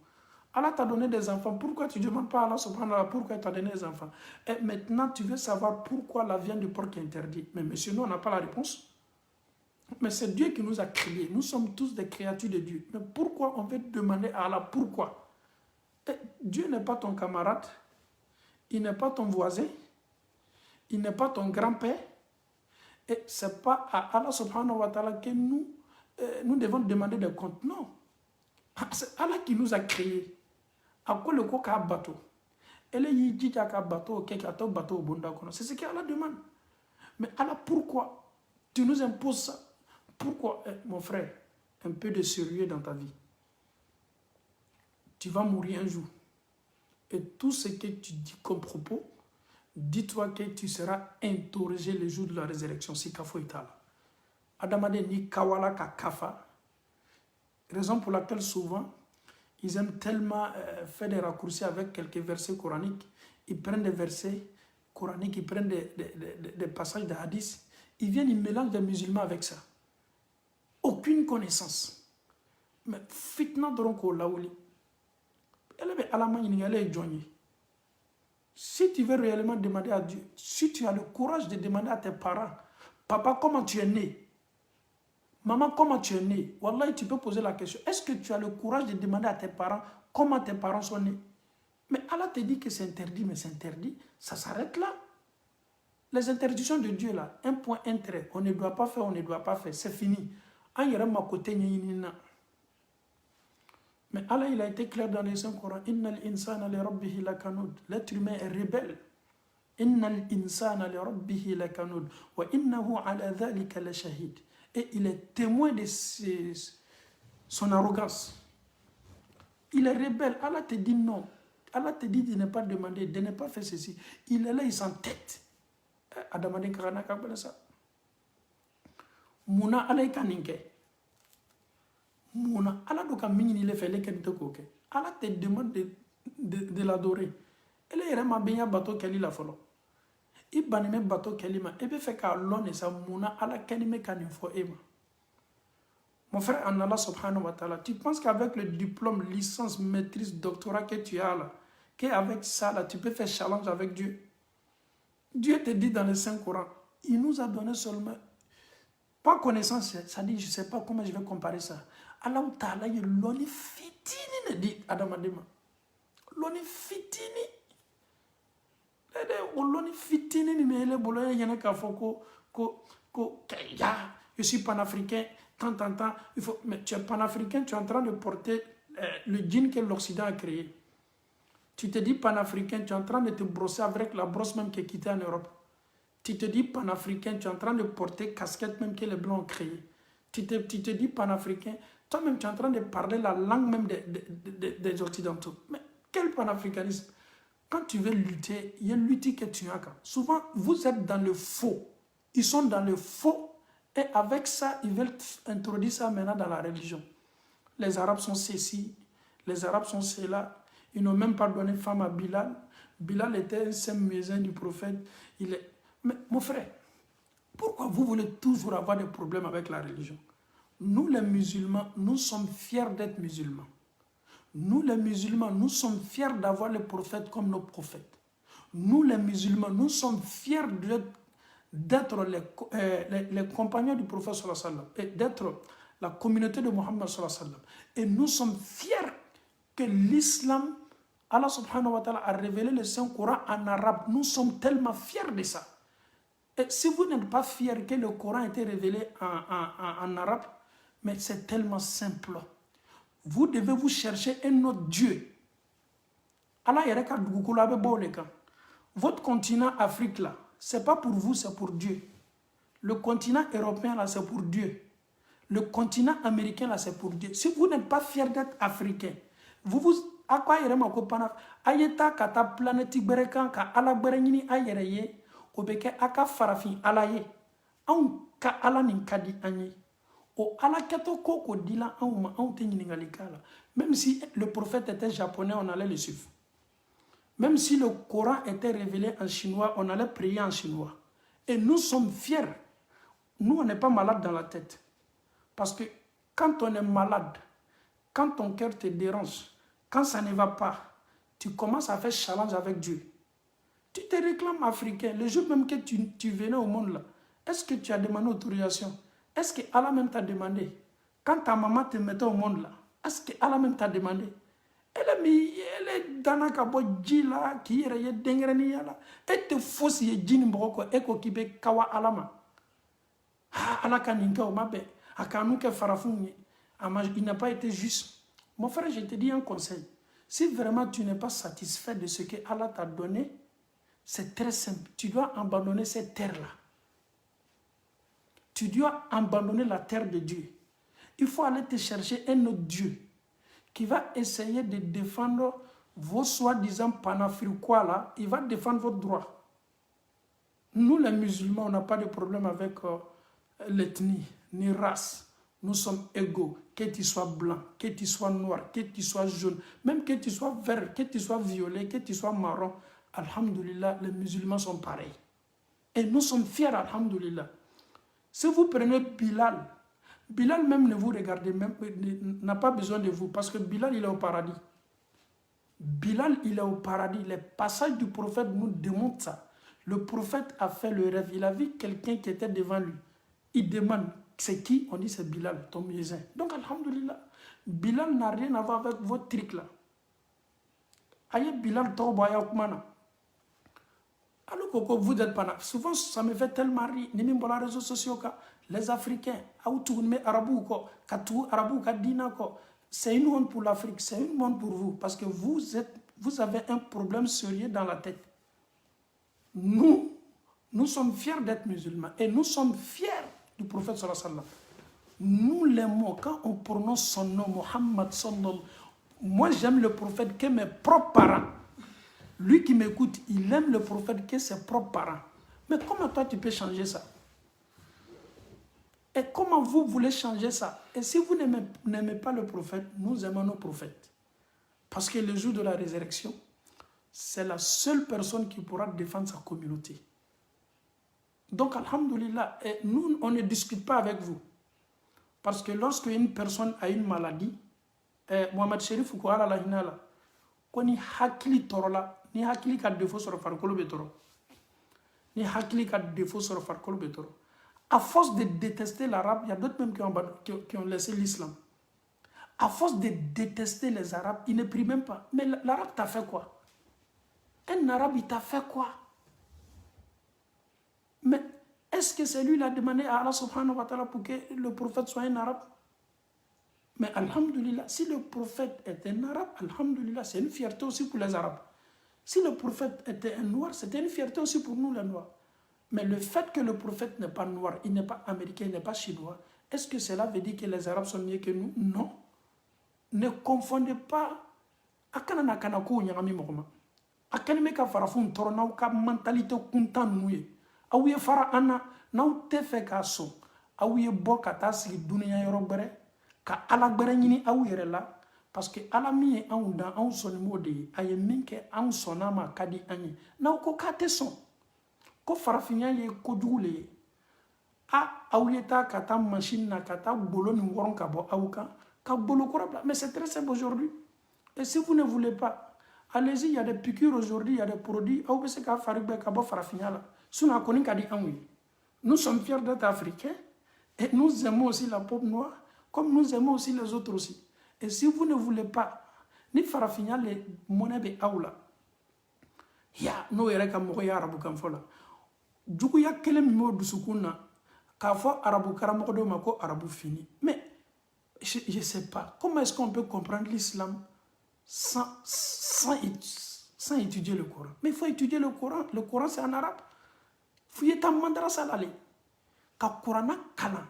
Allah t'a donné des enfants, pourquoi tu ne demandes pas à Allah subhanahu wa ta'ala pourquoi tu as donné des enfants? Et maintenant tu veux savoir pourquoi la viande du porc est interdite. Mais monsieur, nous on n'a pas la réponse. Mais c'est Dieu qui nous a créés. Nous sommes tous des créatures de Dieu. Mais pourquoi on veut demander à Allah pourquoi? Et Dieu n'est pas ton camarade, il n'est pas ton voisin, il n'est pas ton grand-père. Et ce n'est pas à Allah subhanahu wa ta'ala que nous devons demander des comptes. Non. C'est Allah qui nous a créés. À quoi le coq a bateau? Elle est dit qu'à bateau, qu'à bateau au bonda. C'est ce qu'Allah demande. Mais Allah, pourquoi tu nous imposes ça? Pourquoi, mon frère, un peu de sérieux dans ta vie? Tu vas mourir un jour. Et tout ce que tu dis comme propos, dis-toi que tu seras interrogé le jour de la résurrection. Si kafo itala. Adamade ni kawala ka kafa. Raison pour laquelle souvent, ils aiment tellement faire des raccourcis avec quelques versets coraniques. Ils prennent des versets coraniques, ils prennent des passages de hadiths. Ils viennent, ils mélangent des musulmans avec ça. Aucune connaissance. Mais fitna donc au laouli. Si tu veux réellement demander à Dieu, si tu as le courage de demander à tes parents, papa, comment tu es né? Maman, comment tu es né? Wallah, tu peux poser la question. Est-ce que tu as le courage de demander à tes parents comment tes parents sont nés? Mais Allah te dit que c'est interdit, mais c'est interdit. Ça s'arrête là. Les interdictions de Dieu là, un point, un trait. On ne doit pas faire, on ne doit pas faire. C'est fini. Mais Allah, il a été clair dans les Saint-Coran. Innal insana li rabbihi lakanud. L'être humain est rebelle. Innal insana li rabbihi lakanud. Wa innahu ala dhalika la shahid. Et il est témoin de son arrogance. Il est rebelle. Allah te dit non. Allah te dit de ne pas demander, de ne pas faire ceci. Il est là, il s'entête. Adamade karana kabala ça. Muna Allah kaninke. Muna Allah doka mini le fait les kente koke. Allah te demande de l'adorer. Elle est vraiment bien bateau qu'elle la follow. Il banime bateau qu'elle ma. Et bien fait qu'à l'on et sa muna Allah kanime kanifo ema. Mon frère en Allah subhanahu wa ta'ala, tu penses qu'avec le diplôme, licence, maîtrise, doctorat que tu as là, qu'avec ça là, tu peux faire challenge avec Dieu? Dieu te dit dans le Saint-Coran, il nous a donné seulement, pas connaissance, ça dit, je ne sais pas comment je vais comparer ça. Allah Ta'ala, il l'oni fitini, dit Adam Adema. L'oni fitini. L'oni fitini, mais il est bon, il y en a qu'à faut je suis panafricain, tant, il faut, mais tu es panafricain, tu es en train de porter le djinn que l'Occident a créé. Tu te dis panafricain, tu es en train de te brosser avec la brosse même qui est quittée en Europe. Tu te dis panafricain, tu es en train de porter casquette même que les Blancs ont créée. Tu te dis panafricain, toi-même tu es en train de parler la langue même des Occidentaux. Mais quel panafricanisme? Quand tu veux lutter, il y a une lutte que tu as. Souvent, vous êtes dans le faux. Ils sont dans le faux et avec ça, ils veulent introduire ça maintenant dans la religion. Les Arabes sont ceci, les Arabes sont cela. Ils n'ont même pas donné femme à Bilal. Bilal était un saint muezzin du prophète. Mais mon frère, pourquoi vous voulez toujours avoir des problèmes avec la religion? Nous les musulmans, nous sommes fiers d'être musulmans. Nous les musulmans, nous sommes fiers d'avoir les prophètes comme nos prophètes. Nous les musulmans, nous sommes fiers d'être les compagnons du prophète sallallahu alayhi wa sallam et d'être la communauté de Mohammed sallallahu alayhi wa sallam. Et nous sommes fiers que l'islam, Allah subhanahu wa ta'ala a révélé le Saint-Coran en arabe. Nous sommes tellement fiers de ça. Et si vous n'êtes pas fiers que le Coran a été révélé en arabe, mais c'est tellement simple. Vous devez vous chercher un autre Dieu. Allah yareka dugukula be boleka. Votre continent Afrique là, c'est pas pour vous, c'est pour Dieu. Le continent européen là, c'est pour Dieu. Le continent américain là, c'est pour Dieu. Si vous n'êtes pas fiers d'être africain, vous à quoi yere ma ko pana ayeta kata planète berekan ka ala berenyini ayereye obeke aka farafin alaye on ka ala nin kadi anye o ala keto koko dila on te nyingali kala. Même si le prophète était japonais, on allait le suivre. Même si le Coran était révélé en chinois, on allait prier en chinois. Et nous sommes fiers. Nous, on n'est pas malade dans la tête. Parce que quand on est malade, quand ton cœur te dérange, quand ça ne va pas, tu commences à faire challenge avec Dieu. Tu te réclames africain. Le jour même que tu venais au monde là, est-ce que tu as demandé autorisation? Est-ce que Allah même t'a demandé? Quand ta maman te mettait au monde là, est-ce que Allah même t'a demandé? Elle est dans la kabodjila qui est dengreniala. Elle te fausse ye jini mboko eko kibe kawa alama. Ah, alaka ninka o mabe. Akanuke farafouni. Il n'a pas été juste. Mon frère, je te dis un conseil. Si vraiment tu n'es pas satisfait de ce que Allah t'a donné, c'est très simple. Tu dois abandonner cette terre-là. Tu dois abandonner la terre de Dieu. Il faut aller te chercher un autre Dieu qui va essayer de défendre vos soi-disant panafricains là. Il va défendre votre droit. Nous, les musulmans, on n'a pas de problème avec l'ethnie, ni race. Nous sommes égaux, que tu sois blanc, que tu sois noir, que tu sois jaune, même que tu sois vert, que tu sois violet, que tu sois marron. Alhamdulillah, les musulmans sont pareils. Et nous sommes fiers, alhamdulillah. Si vous prenez Bilal, Bilal même ne vous regardez même, n'a pas besoin de vous, parce que Bilal, il est au paradis. Bilal, il est au paradis. Les passages du prophète nous démontrent ça. Le prophète a fait le rêve. Il a vu quelqu'un qui était devant lui. Il demande, c'est qui? On dit, c'est Bilal, ton muezzin. Donc, alhamdulillah, Bilal n'a rien à voir avec votre truc là. Aïe, Bilal, Tawbaya Oukmana. Alors que vous êtes pas là. Souvent, ça me fait tellement rire. Ni sur les réseaux sociaux, les Africains, c'est une honte pour l'Afrique, c'est une honte pour vous. Parce que vous avez un problème sérieux dans la tête. Nous sommes fiers d'être musulmans. Et nous sommes fiers du prophète sallallahu alayhi wa sallam. Nous, les mots, quand on prononce son nom, Muhammad sallallahu, moi j'aime le prophète que mes propres parents. Lui qui m'écoute, il aime le prophète que ses propres parents. Mais comment toi tu peux changer ça? Et comment vous voulez changer ça? Et si vous n'aimez pas le prophète, nous aimons nos prophètes. Parce que le jour de la résurrection, c'est la seule personne qui pourra défendre sa communauté. Donc, alhamdoulilah, et nous, on ne discute pas avec vous. Parce que lorsque une personne a une maladie, Mohamed Sherif ou quoi, ni hakili torola, ni hakili ka défaut sur le farkolo betoro. Ni hakili ka défaut sur le farkolo betoro. À force de détester l'arabe, il y a d'autres même qui ont laissé l'islam. À force de détester les arabes, ils ne prient même pas. Mais l'arabe t'a fait quoi? Un arabe, il t'a fait quoi? Mais est-ce que c'est lui qui a demandé à Allah subhanahu wa ta'ala pour que le prophète soit un arabe? Mais alhamdulillah, si le prophète était un arabe, alhamdulillah, c'est une fierté aussi pour les arabes. Si le prophète était un noir, c'était une fierté aussi pour nous les noirs. Mais le fait que le prophète n'est pas noir, il n'est pas américain, il n'est pas chinois, est-ce que cela veut dire que les arabes sont mieux que nous? Non. Ne confondez pas. Akana nakana ko nyangami mokoma. Akana meka farafun torona ka mentalité kuntan nouye. Awuye fara ana na te fe ka so. Awuye boka ta sigi dunya yoro gbere ka ala gbere nyini awu yere la parce que ala mi e an dan an soni mode aye minke an sonama kadi anyi. Na ko ka te son. Ko farafinya ye ko dugule. Awuye ta kata machine na kata bolo ni woron ka bo awuka. Mais c'est très simple aujourd'hui. Et si vous ne voulez pas, allez-y, il y a des piqûres aujourd'hui, il y a des produits. Nous sommes fiers d'être africains et nous aimons aussi la peau noire, comme nous aimons aussi les autres aussi. Et si vous ne voulez pas, ni farafinya les monnaies de aoula, ya no ereka moya arabu kamfola. Dugu ya kele mimo dusukuna, kafo arabu karamodo mako arabu fini. Mais je ne sais pas. Comment est-ce qu'on peut comprendre l'islam sans étudier le Coran? Mais il faut étudier le Coran. Le Coran, c'est en arabe. Il faut y être en madrasa d'aller. Ka Coran kala.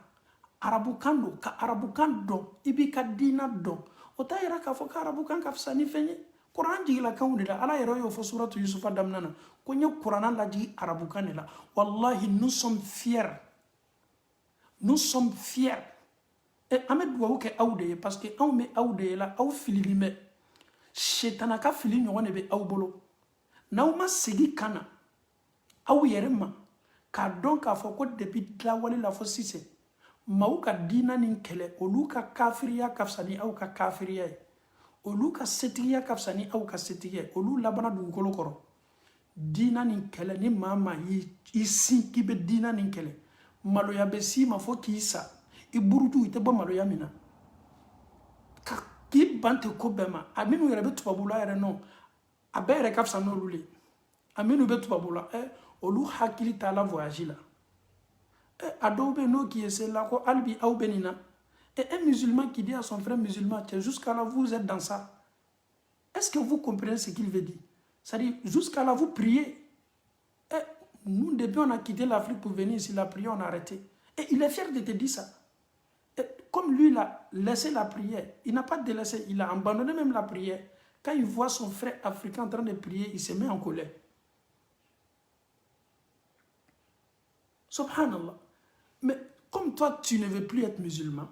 Arabukando, ka arabukando, ibi ka dina do. Ota ira ka fo ka arabukan ka fsani fenye. Coran jigi la kaunde la. Ala yero yo fo suratu Yusufa damnana. Konye Coran la jigi arabukan la. Wallahi, nous sommes fiers. Nous sommes fiers. Et Ahmed Bouaouke Aoudé, parce que on met Aoudé là, Aou Filime, Chetanaka Filim, on est Aoubolo. Nauma Segi Kana, Aou Yerema, car donc à Foko depuis la Wali la Fossise, Maouka Dina Ninkele, Oluka Kafiria Kafsani Aouka Kafiria, Oluka Setia Kafsani Aouka Setia, Olu Labana du Golokoro, Dina Ninkele, ni Mama, ici qui be Dina Ninkele, Maloya Bessi, ma Fokisa. I burutu ite ba malo yamina ka ki bante ko bema aminu yere be tubabula yere non abe yere kafsa no lule aminu be tubabula olu hakili tala voyage la adobe no qui est là ko albi au benina et un musulman qui dit à son frère musulman jusqu'à là vous êtes dans ça. Est-ce que vous comprenez ce qu'il veut dire? C'est-à-dire jusqu'à là vous priez. Et nous depuis on a quitté l'Afrique pour venir ici, la prière on a arrêté. Et il est fier de te dire ça. Et comme lui il a laissé la prière, il n'a pas délaissé, il a abandonné même la prière. Quand il voit son frère africain en train de prier, il se met en colère. Subhanallah. Mais comme toi, tu ne veux plus être musulman,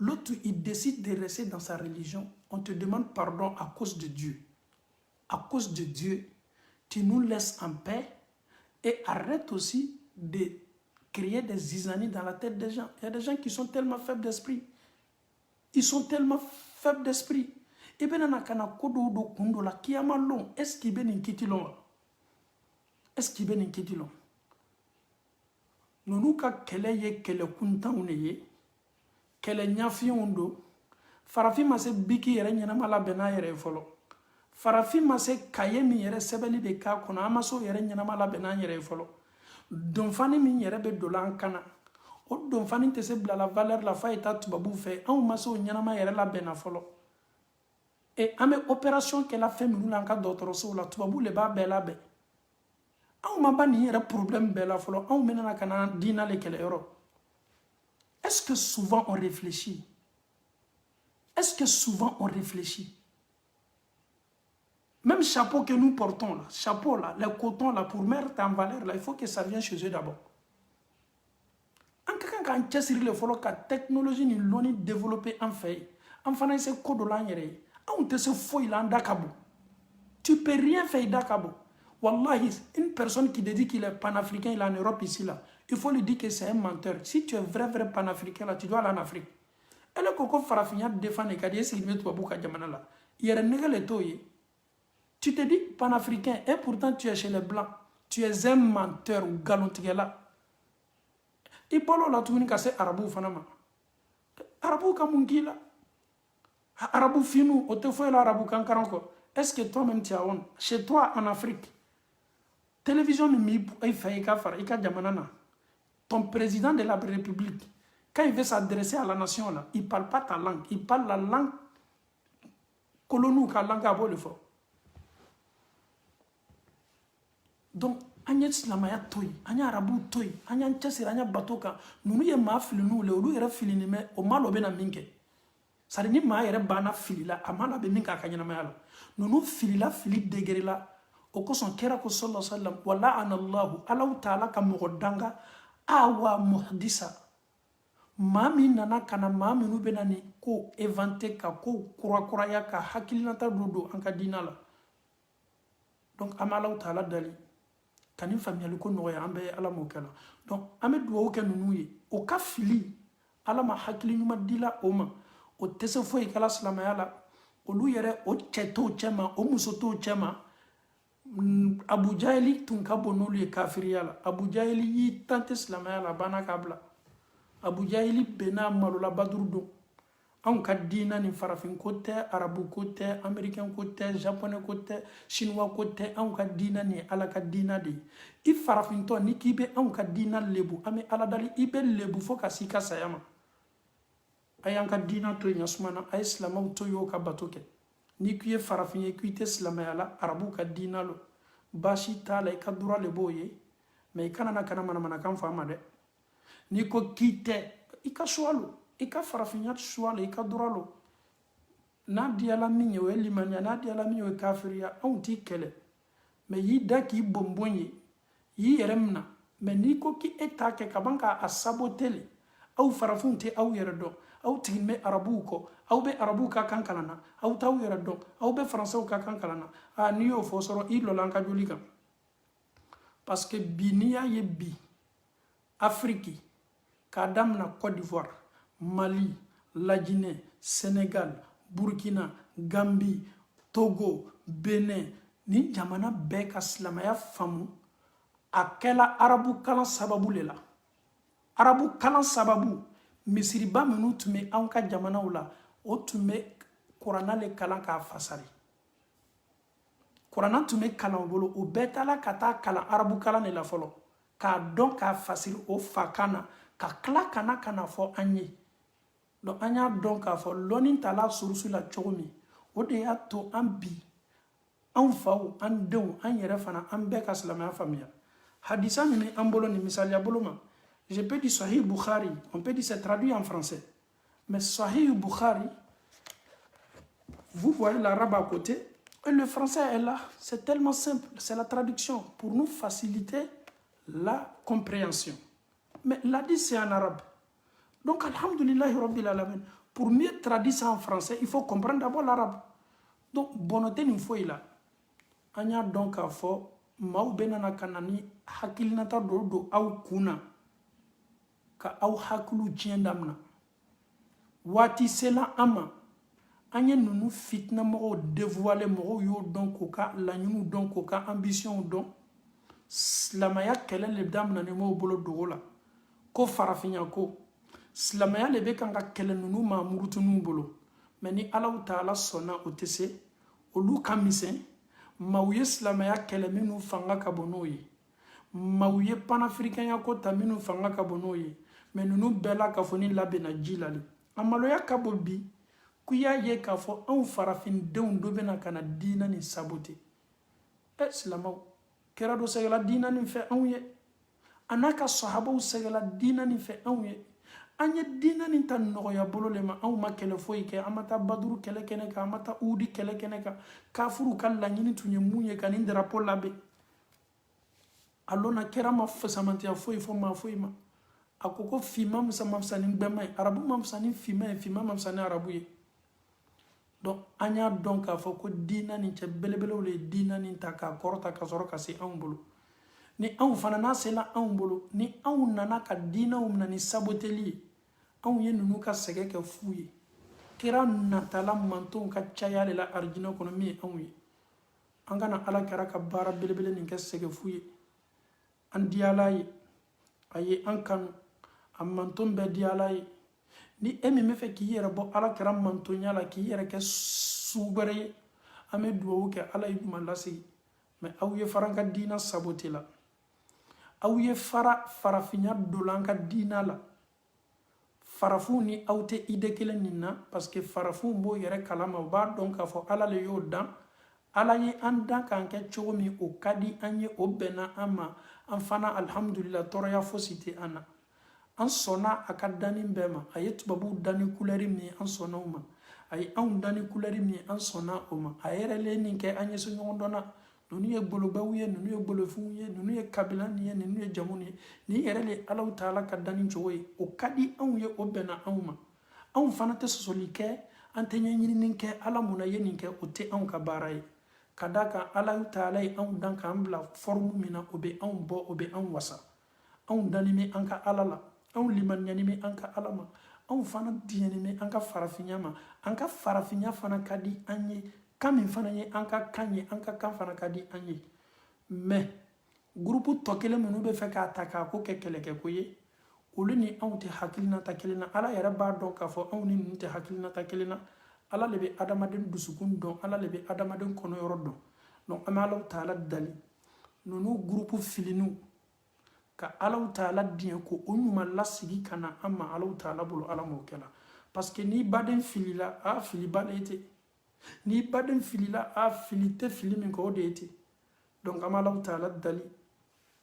l'autre, il décide de rester dans sa religion. On te demande pardon à cause de Dieu. À cause de Dieu, tu nous laisses en paix et arrête aussi de créer des zizanies dans la tête des gens. Il y a des gens qui sont tellement faibles d'esprit. Ils sont tellement faibles d'esprit. Et bien, est-ce qu'il est inquiétant? Est-ce qu'il est inquiétant? Nous ka kele ye kele kuntan ye kele nyafion do farafi ma se biki yere nyanama la bena yere folo farafi ma se kaye mi yere sebeli be ka kono amaso yere nyanama la bena yere folo don fani mi yere be dolan kana o don fani te se bla la valeur la fa eta tubabu fe an maso nyanama yere la bena folo et ame opération que la fait mi lan ka dotoro so la tubabu le ba bela be on m'a pas ni un problème bella folo on mena kana dina le kele euro. Est-ce que souvent on réfléchit? Est-ce que souvent on réfléchit? Même chapeau que nous portons là, chapeau là, le coton là pour mettre en valeur là, il faut que ça vienne chez eux d'abord. En quelqu'un qui a tiré le folo que la technologie ni l'oni développé en fait, en faisant ces codes de l'année, on te se fout il en dakabo. Tu peux rien faire dakabo. Wallahi, une personne qui dit qu'il est panafricain, il est en Europe ici, là, il faut lui dire que c'est un menteur. Si tu es vrai panafricain, là, tu dois aller en Afrique. Et le coco farafinya défend les cadets, s'il met toi bouka jamana là. Il y a un négal tu te dis panafricain, et pourtant tu es chez les blancs. Tu es un menteur ou galontigela. Et polo la tu n'as c'est arabou fanama. Arabou kamunkila. Arabou finou, au te faut l'arabou kankaranko. Est-ce que toi-même tu as honte? Chez toi en Afrique, télévision ton président de la République, quand il veut s'adresser à la nation, là, il ne parle pas ta langue, il parle la langue colonou, la langue à le fort. Donc, anya islamaya toy, anya arabu toy, anya nchesir, anya batoka, nous y ma filinu, le ou yere filini me, o malo bena minke. Ça ni ma yere bana filila, amala be minka kanyana mayala. Nous filila, fili degerila. Oko son kera ko sallallahu alaihi wasallam wala anallahu Allah taala ka mogodanga awa muhdisa mami nana kana mami nu benani ko éventer ka ko kura ya ka hakilata dodo anka dinala donc amala taala dali kanin famiyali ko noya ambe ala mokala donc ame duwo ke nunuye o ka fili ala ma hakili nyuma dila oma o tese foi kala salamayala o lu yere o cheto chema o musoto chema Abu Jahili tun ka bon n'olu ye kafiriya la. Abu Jahili y'i tante silamaya la bana ka bila. Abu Jahili bena malola baduru don. Anw ka diina ni farafin ko tɛ, arabu ko tɛ, américain ko tɛ, japonais ko tɛ, chinois ko tɛ, anw ka diina ni ala ka diina de ye. I farafintɔ ni k'i bɛ anw ka diina lebu, an bɛ ala dali i bɛ lebu fo ka s'i ka saya ma. A y'an ka diina to yen ɲasumana, a ye silamɛw to yen o ka bato kɛ. Ni k'i ye farafin ye k'i tɛ silamɛya la arabu ka diina lo baasi t'a la i ka dura le b'o ye mais i kana na kana manamanakan fɔ a ma dɛ n'i ko k'i tɛ i ka suwa lo i ka farafinya suwa lo i ka dura lo n'a diyala min ye o ye limaniya n'a diyala min ye o ye kafiriya anw t'i kɛlɛ mais y'i da k'i bɔnbɔn ye y'i yɛrɛ mina mais n'i ko k'e t'a kɛ ka ban k'a saboter le aw farafinw tɛ aw yɛrɛ dɔn aw tigin bɛ arabuw kɔ aw bɛ arabuw ka kan kalan na aw t'aw yɛrɛ dɔn aw bɛ faransɛw ka kan kalan na n'i y'o fɔ sɔrɔ i lɔla an ka joli kan parce que bi n'i y'a ye bi Afrique k'a damina Côte d'Ivoire Mali Laginɛ Sénégal Burkina Gambie Togo Benin ni jamana bɛɛ ka silamɛya faamu a kɛla arabu kalan sababu le la arabu kalan sababu misiriba minnu tun bɛ anw ka jamanaw la o tun bɛ kuranna le kalan k'a fasari kuranna tun bɛ kalan o bolo o bɛɛ taala ka taa kalan arabu kalan de la fɔlɔ k'a dɔn k'a fasiri o fakan na ka tila kana fɔ an ye donc an y'a dɔn k'a fɔ lɔnni tala surusi la cogo min o de y'a to an bi an faw an denw an yɛrɛ fana an bɛɛ ka silamɛya faamuya hadisa min bɛ an bolo nin misaliya bolo ma je peux dire Sahih Bukhari on peut dire c'est traduit en français mais Sahih Bukhari vous voyez l'arabe à côté et le français est là c'est tellement simple c'est la traduction pour nous faciliter la compréhension mais l'hadith c'est en arabe donc alhamdulillahi rabbil alamin pour mieux traduire ça en français il faut comprendre d'abord l'arabe donc bonnoté nin foyi la an y'a dɔn k'a fɔ maaw bɛ nana ka na ni hakilinata dɔ don aw kunna ka aw hakiliw tiɲɛ damina waati sela an ma an ye ninnu fitina mɔgɔw dévoiler mɔgɔw y'o dɔn k'u ka laɲiniw dɔn k'u ka ambition dɔn silamɛya kɛlɛ le daminɛnen b'o bolo dogo la ko farafinya ko silamɛya le bɛ kan ka kɛlɛ ninnu mamurutuninw bolo mais ni Alahu Taala sɔnna o tɛ se olu ka misɛn maaw ye silamɛya kɛlɛ minnu fanga ka bon n'o ye maaw ye panafricain ko ta minnu fanga ka bon n'o ye mais ninnu bɛɛ la k'a fɔ ni labɛnna ji la le a maloya ka bon bi k'i y'a ye k'a fɔ anw farafindenw dɔ bɛna ka na diina nin saboter silamɛw kɛra dɔ sɛgɛla diina nin fɛ anw ye a n'a ka sahabaw sɛgɛla diina nin fɛ anw ye an ye diina nin ta nɔgɔya bolo le ma anw ma kɛlɛ foyi kɛ an ma taa baduru kɛlɛ kɛnɛ kan an ma taa uhudi kɛlɛ kɛnɛ kan kafuru ka laɲini tun ye mun ye ka nin drapeau labɛn a lɔnna kɛra ma fasamantiya foyi fɔ maa foyi ma a ko finma ma fisa ni gbɛma ye arabu ma fisa ni finma ye finma ma fisa ni arabu ye donc an y'a dɔn k'a fɔ ko diina nin cɛ belebelew le ye diina nin ta k'a kɔrɔta ka sɔrɔ ka se anw bolo ni anw fana n'a sela anw bolo ni anw nana ka diinaw minɛ ni saboteli ye anw ye ninnu ka sɛgɛ kɛ fu ye kira natala mantonw ka caya de la arijinɛ kɔnɔ min ye anw ye an kana ala kɛra ka baara belebele nin kɛ sɛgɛ fu ye an di ala ye a ye an kanu a manton bɛɛ di ala ye ni e min bɛ fɛ k'i yɛrɛ bɔ ala kɛra mantonya la k'i yɛrɛ kɛ su wɛrɛ ye an bɛ dugawu kɛ ala ye ɲuman lasegi mais aw ye fara an ka diina sabote la aw ye fara farafinya dolan ka diina la farafinw ni aw tɛ ide kelen nin na parce que farafinw b'o yɛrɛ kalama u b'a dɔn k'a fɔ ala le y'o dan ala ye an dan k'an kɛ cogo min o ka di an ye o bɛnna an ma an fana alhamdulillah tɔɔrɔya fosi tɛ an na an sɔnna a ka danni bɛɛ ma a ye tubabuw danni kulɛri min ye an sɔnna o ma a ye anw danni kulɛri min ye an sɔnna o ma a yɛrɛ le nin kɛ an ye so ɲɔgɔn dɔn na ninnu ye golobaw ye ninnu ye golofinw ye ninnu ye kabila nin ye ninnu ye jamu nin ye nin yɛrɛ le Alahu Taala ka danni cogo ye o ka di anw ye o bɛnna anw ma anw fana tɛ sɔsɔli kɛ an tɛ ɲɛɲinini kɛ ala munna ye nin kɛ o tɛ anw ka baara ye ka d'a kan Alahu Taala ye anw dan k'an bila forme min na o bɛ anw bɔ o bɛ anw wasa anw danni bɛ an ka ala la anw limaniyani bɛ an ka ala ma anw fana diyani bɛ an ka farafinya ma an ka farafinya fana ka di an ye kan min fana ye an ka kan ye an ka kan fana ka di an ye mais groupe tɔ kelen minnu bɛ fɛ k'a ta k'a ko kɛ kɛlɛkɛko ye olu ni anw tɛ hakilinata kelen na ala yɛrɛ b'a dɔn k'a fɔ anw ni ninnu tɛ hakilinata kelen na ala le bɛ adamaden dusukun dɔn ala le bɛ adamaden kɔnɔyɔrɔ dɔn donc an bɛ Alahu Taala dali ninnu groupe filiniw ka Alahu Taala diɲɛ ko o ɲuman lasigi ka na an ma Alahu Taala bolo ala m'o kɛla parce que ni baden filila a fili ba de tɛ ni baden filila a fili tɛ fili min kɛ o de ye ten donc an bɛ Alahu Taala dali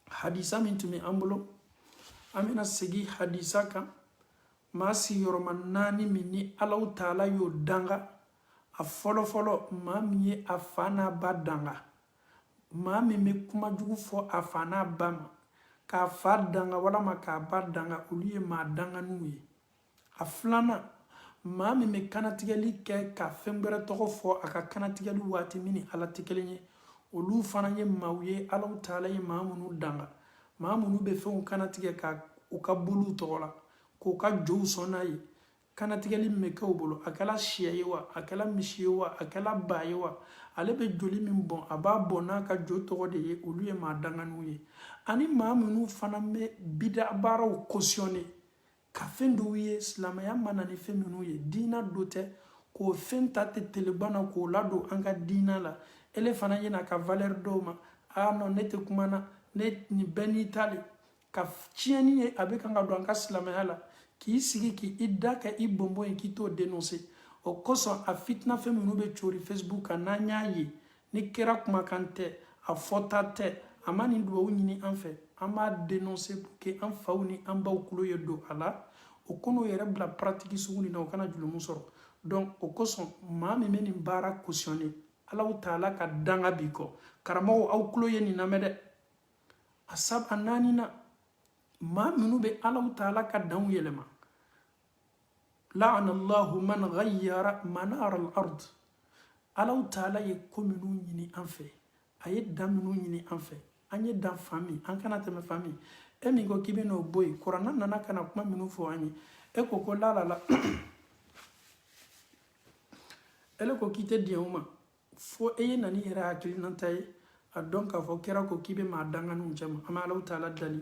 hadisa min tun bɛ an bolo an bɛna segin hadisa kan maa sigiyɔrɔma 4 min ni Alahu Taala y'o danga a fɔlɔfɔlɔ maa min ye a fa n'a ba danga maa min bɛ kuma jugu fɔ a fa n'a ba ma k'a fa danga walama k'a ba danga olu ye maa danganiw ye a filanan maa min bɛ kanatigɛli kɛ ka fɛn wɛrɛ tɔgɔ fɔ a ka kanatigɛli waati min ni ala tɛ kelen ye olu fana ye maaw ye Alahu Taala ye maa minnu danga maa minnu bɛ fɛnw kanatigɛ ka u ka boliw tɔgɔ la k'u ka jow sɔn n'a ye kanatigɛli min bɛ kɛ u bolo a kɛla sɛ ye wa a kɛla misi ye wa a kɛla ba ye wa ale bɛ joli min bɔn a b'a bɔn n'a ka jo tɔgɔ de ye olu ye maa danganiw ye ani maa minnu fana bɛ bida baaraw cautionner ka fɛn dɔw ye silamɛya ma na ni fɛn minnu ye diina do tɛ k'o fɛn ta tɛ telebana k'o ladon an ka diina la ele fana yena ka valeur dɔw ma non ne tɛ kuma na ne ni bɛɛ n'i ta le ka tiɲɛni ye a bɛ kan ka don an ka silamɛya la k'i sigi k'i da kɛ i bɔnbɔn ye k'i t'o dénoncer o kosɔn a fitina fɛn minnu bɛ cori Facebook kan n'an y'a ye ni kɛra kumakan tɛ a fɔta tɛ a ma nin duwawu ɲini an fɛ an b'a dénoncer pour que an faw ni an baw kulo ye don a la o kɔnɔ yɛrɛ bila pratique sugu nin na o kana julumu sɔrɔ donc o kosɔn maa min bɛ nin baara cautionner Alahu Taala ka danga b'i kɔ karamɔgɔw aw kulo ye nin lamɛn dɛ a naaninan maa minnu bɛ Alahu Taala ka danw yɛlɛma la'ana Allahu man ghayyara manar al-ard Alahu Taala ye ko minnu ɲini an fɛ a ye dan minnu ɲini an fɛ an ye dan fan min an kana tɛmɛ fan min e min ko k'i bɛ n'o bɔ yen kuranɛ nana ka na kuma minnu fɔ an ye e ko ko la ele ko k'i tɛ diɲɛ o ma fo e ye na ni yɛrɛ hakilinata ye a dɔn k'a fɔ kɛra ko k'i bɛ maa danganiw cɛ ma an bɛ Alahu Taala dali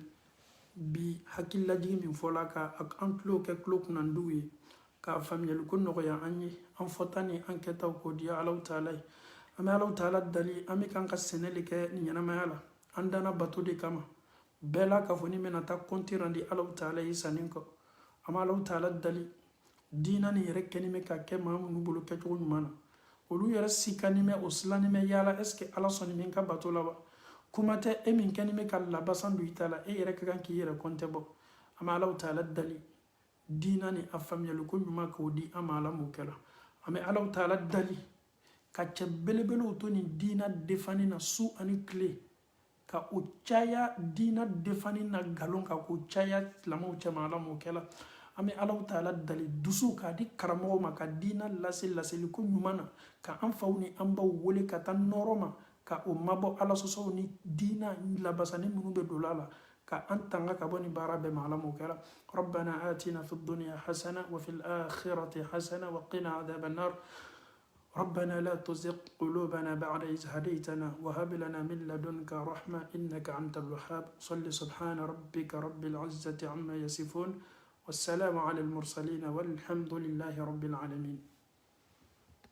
bi hakililajigi min fɔla ka an tulo kɛ tulo kunnandiw ye k'a faamuyali ko nɔgɔya an ye an fɔta ni an kɛtaw k'o di Alahu Taala ye an bɛ Alahu Taala dali an bɛ kan ka sɛnɛ de kɛ nin ɲɛnamaya la an danna bato de kama bɛɛ la k'a fɔ ni bɛna taa compte rendre Alahu Taala ye sanni kɔ an bɛ Alahu Taala dali diina nin yɛrɛ kɛni bɛ ka kɛ maa minnu bolo kɛcogo ɲuman na olu yɛrɛ sikani mɛ o silanni mɛ yaala est ce que Ala sɔnni bɛ n ka bato la wa kuma tɛ e min kɛni bɛ ka labasan don i ta la e yɛrɛ ka kan k'i yɛrɛ compte bɔ an bɛ Alahu Taala dali diina ni a faamuyali ko ɲuman k'o di an ma Ala m'o kɛla an bɛ Alahu Taala dali ka cɛ belebelew to nin diina defani na su ani tile ka o caya diina defani na galon ka k'o caya silamɛw cɛma Ala m'o kɛla an bɛ Alahu Taala dali dusu k'a di karamɔgɔw ma ka diina lase laseli ko ɲuman na ka an faw ni an baw wele ka taa nɔrɔ ma ka o mabɔ Ala sɔsɔw ni diina labasani minnu bɛ don a la ka an tanga ka bɔ ni baara bɛɛ ma Ala m'o kɛla rabbana atina fid dunya hasana wa fil akhirati hasana wa qina adhaban nar ربنا لا تزغ قلوبنا بعد إذ هديتنا وهب لنا من لدنك رحمة إنك أنت الوهاب صل سبحان ربك رب العزة عما يصفون والسلام على المرسلين والحمد لله رب العالمين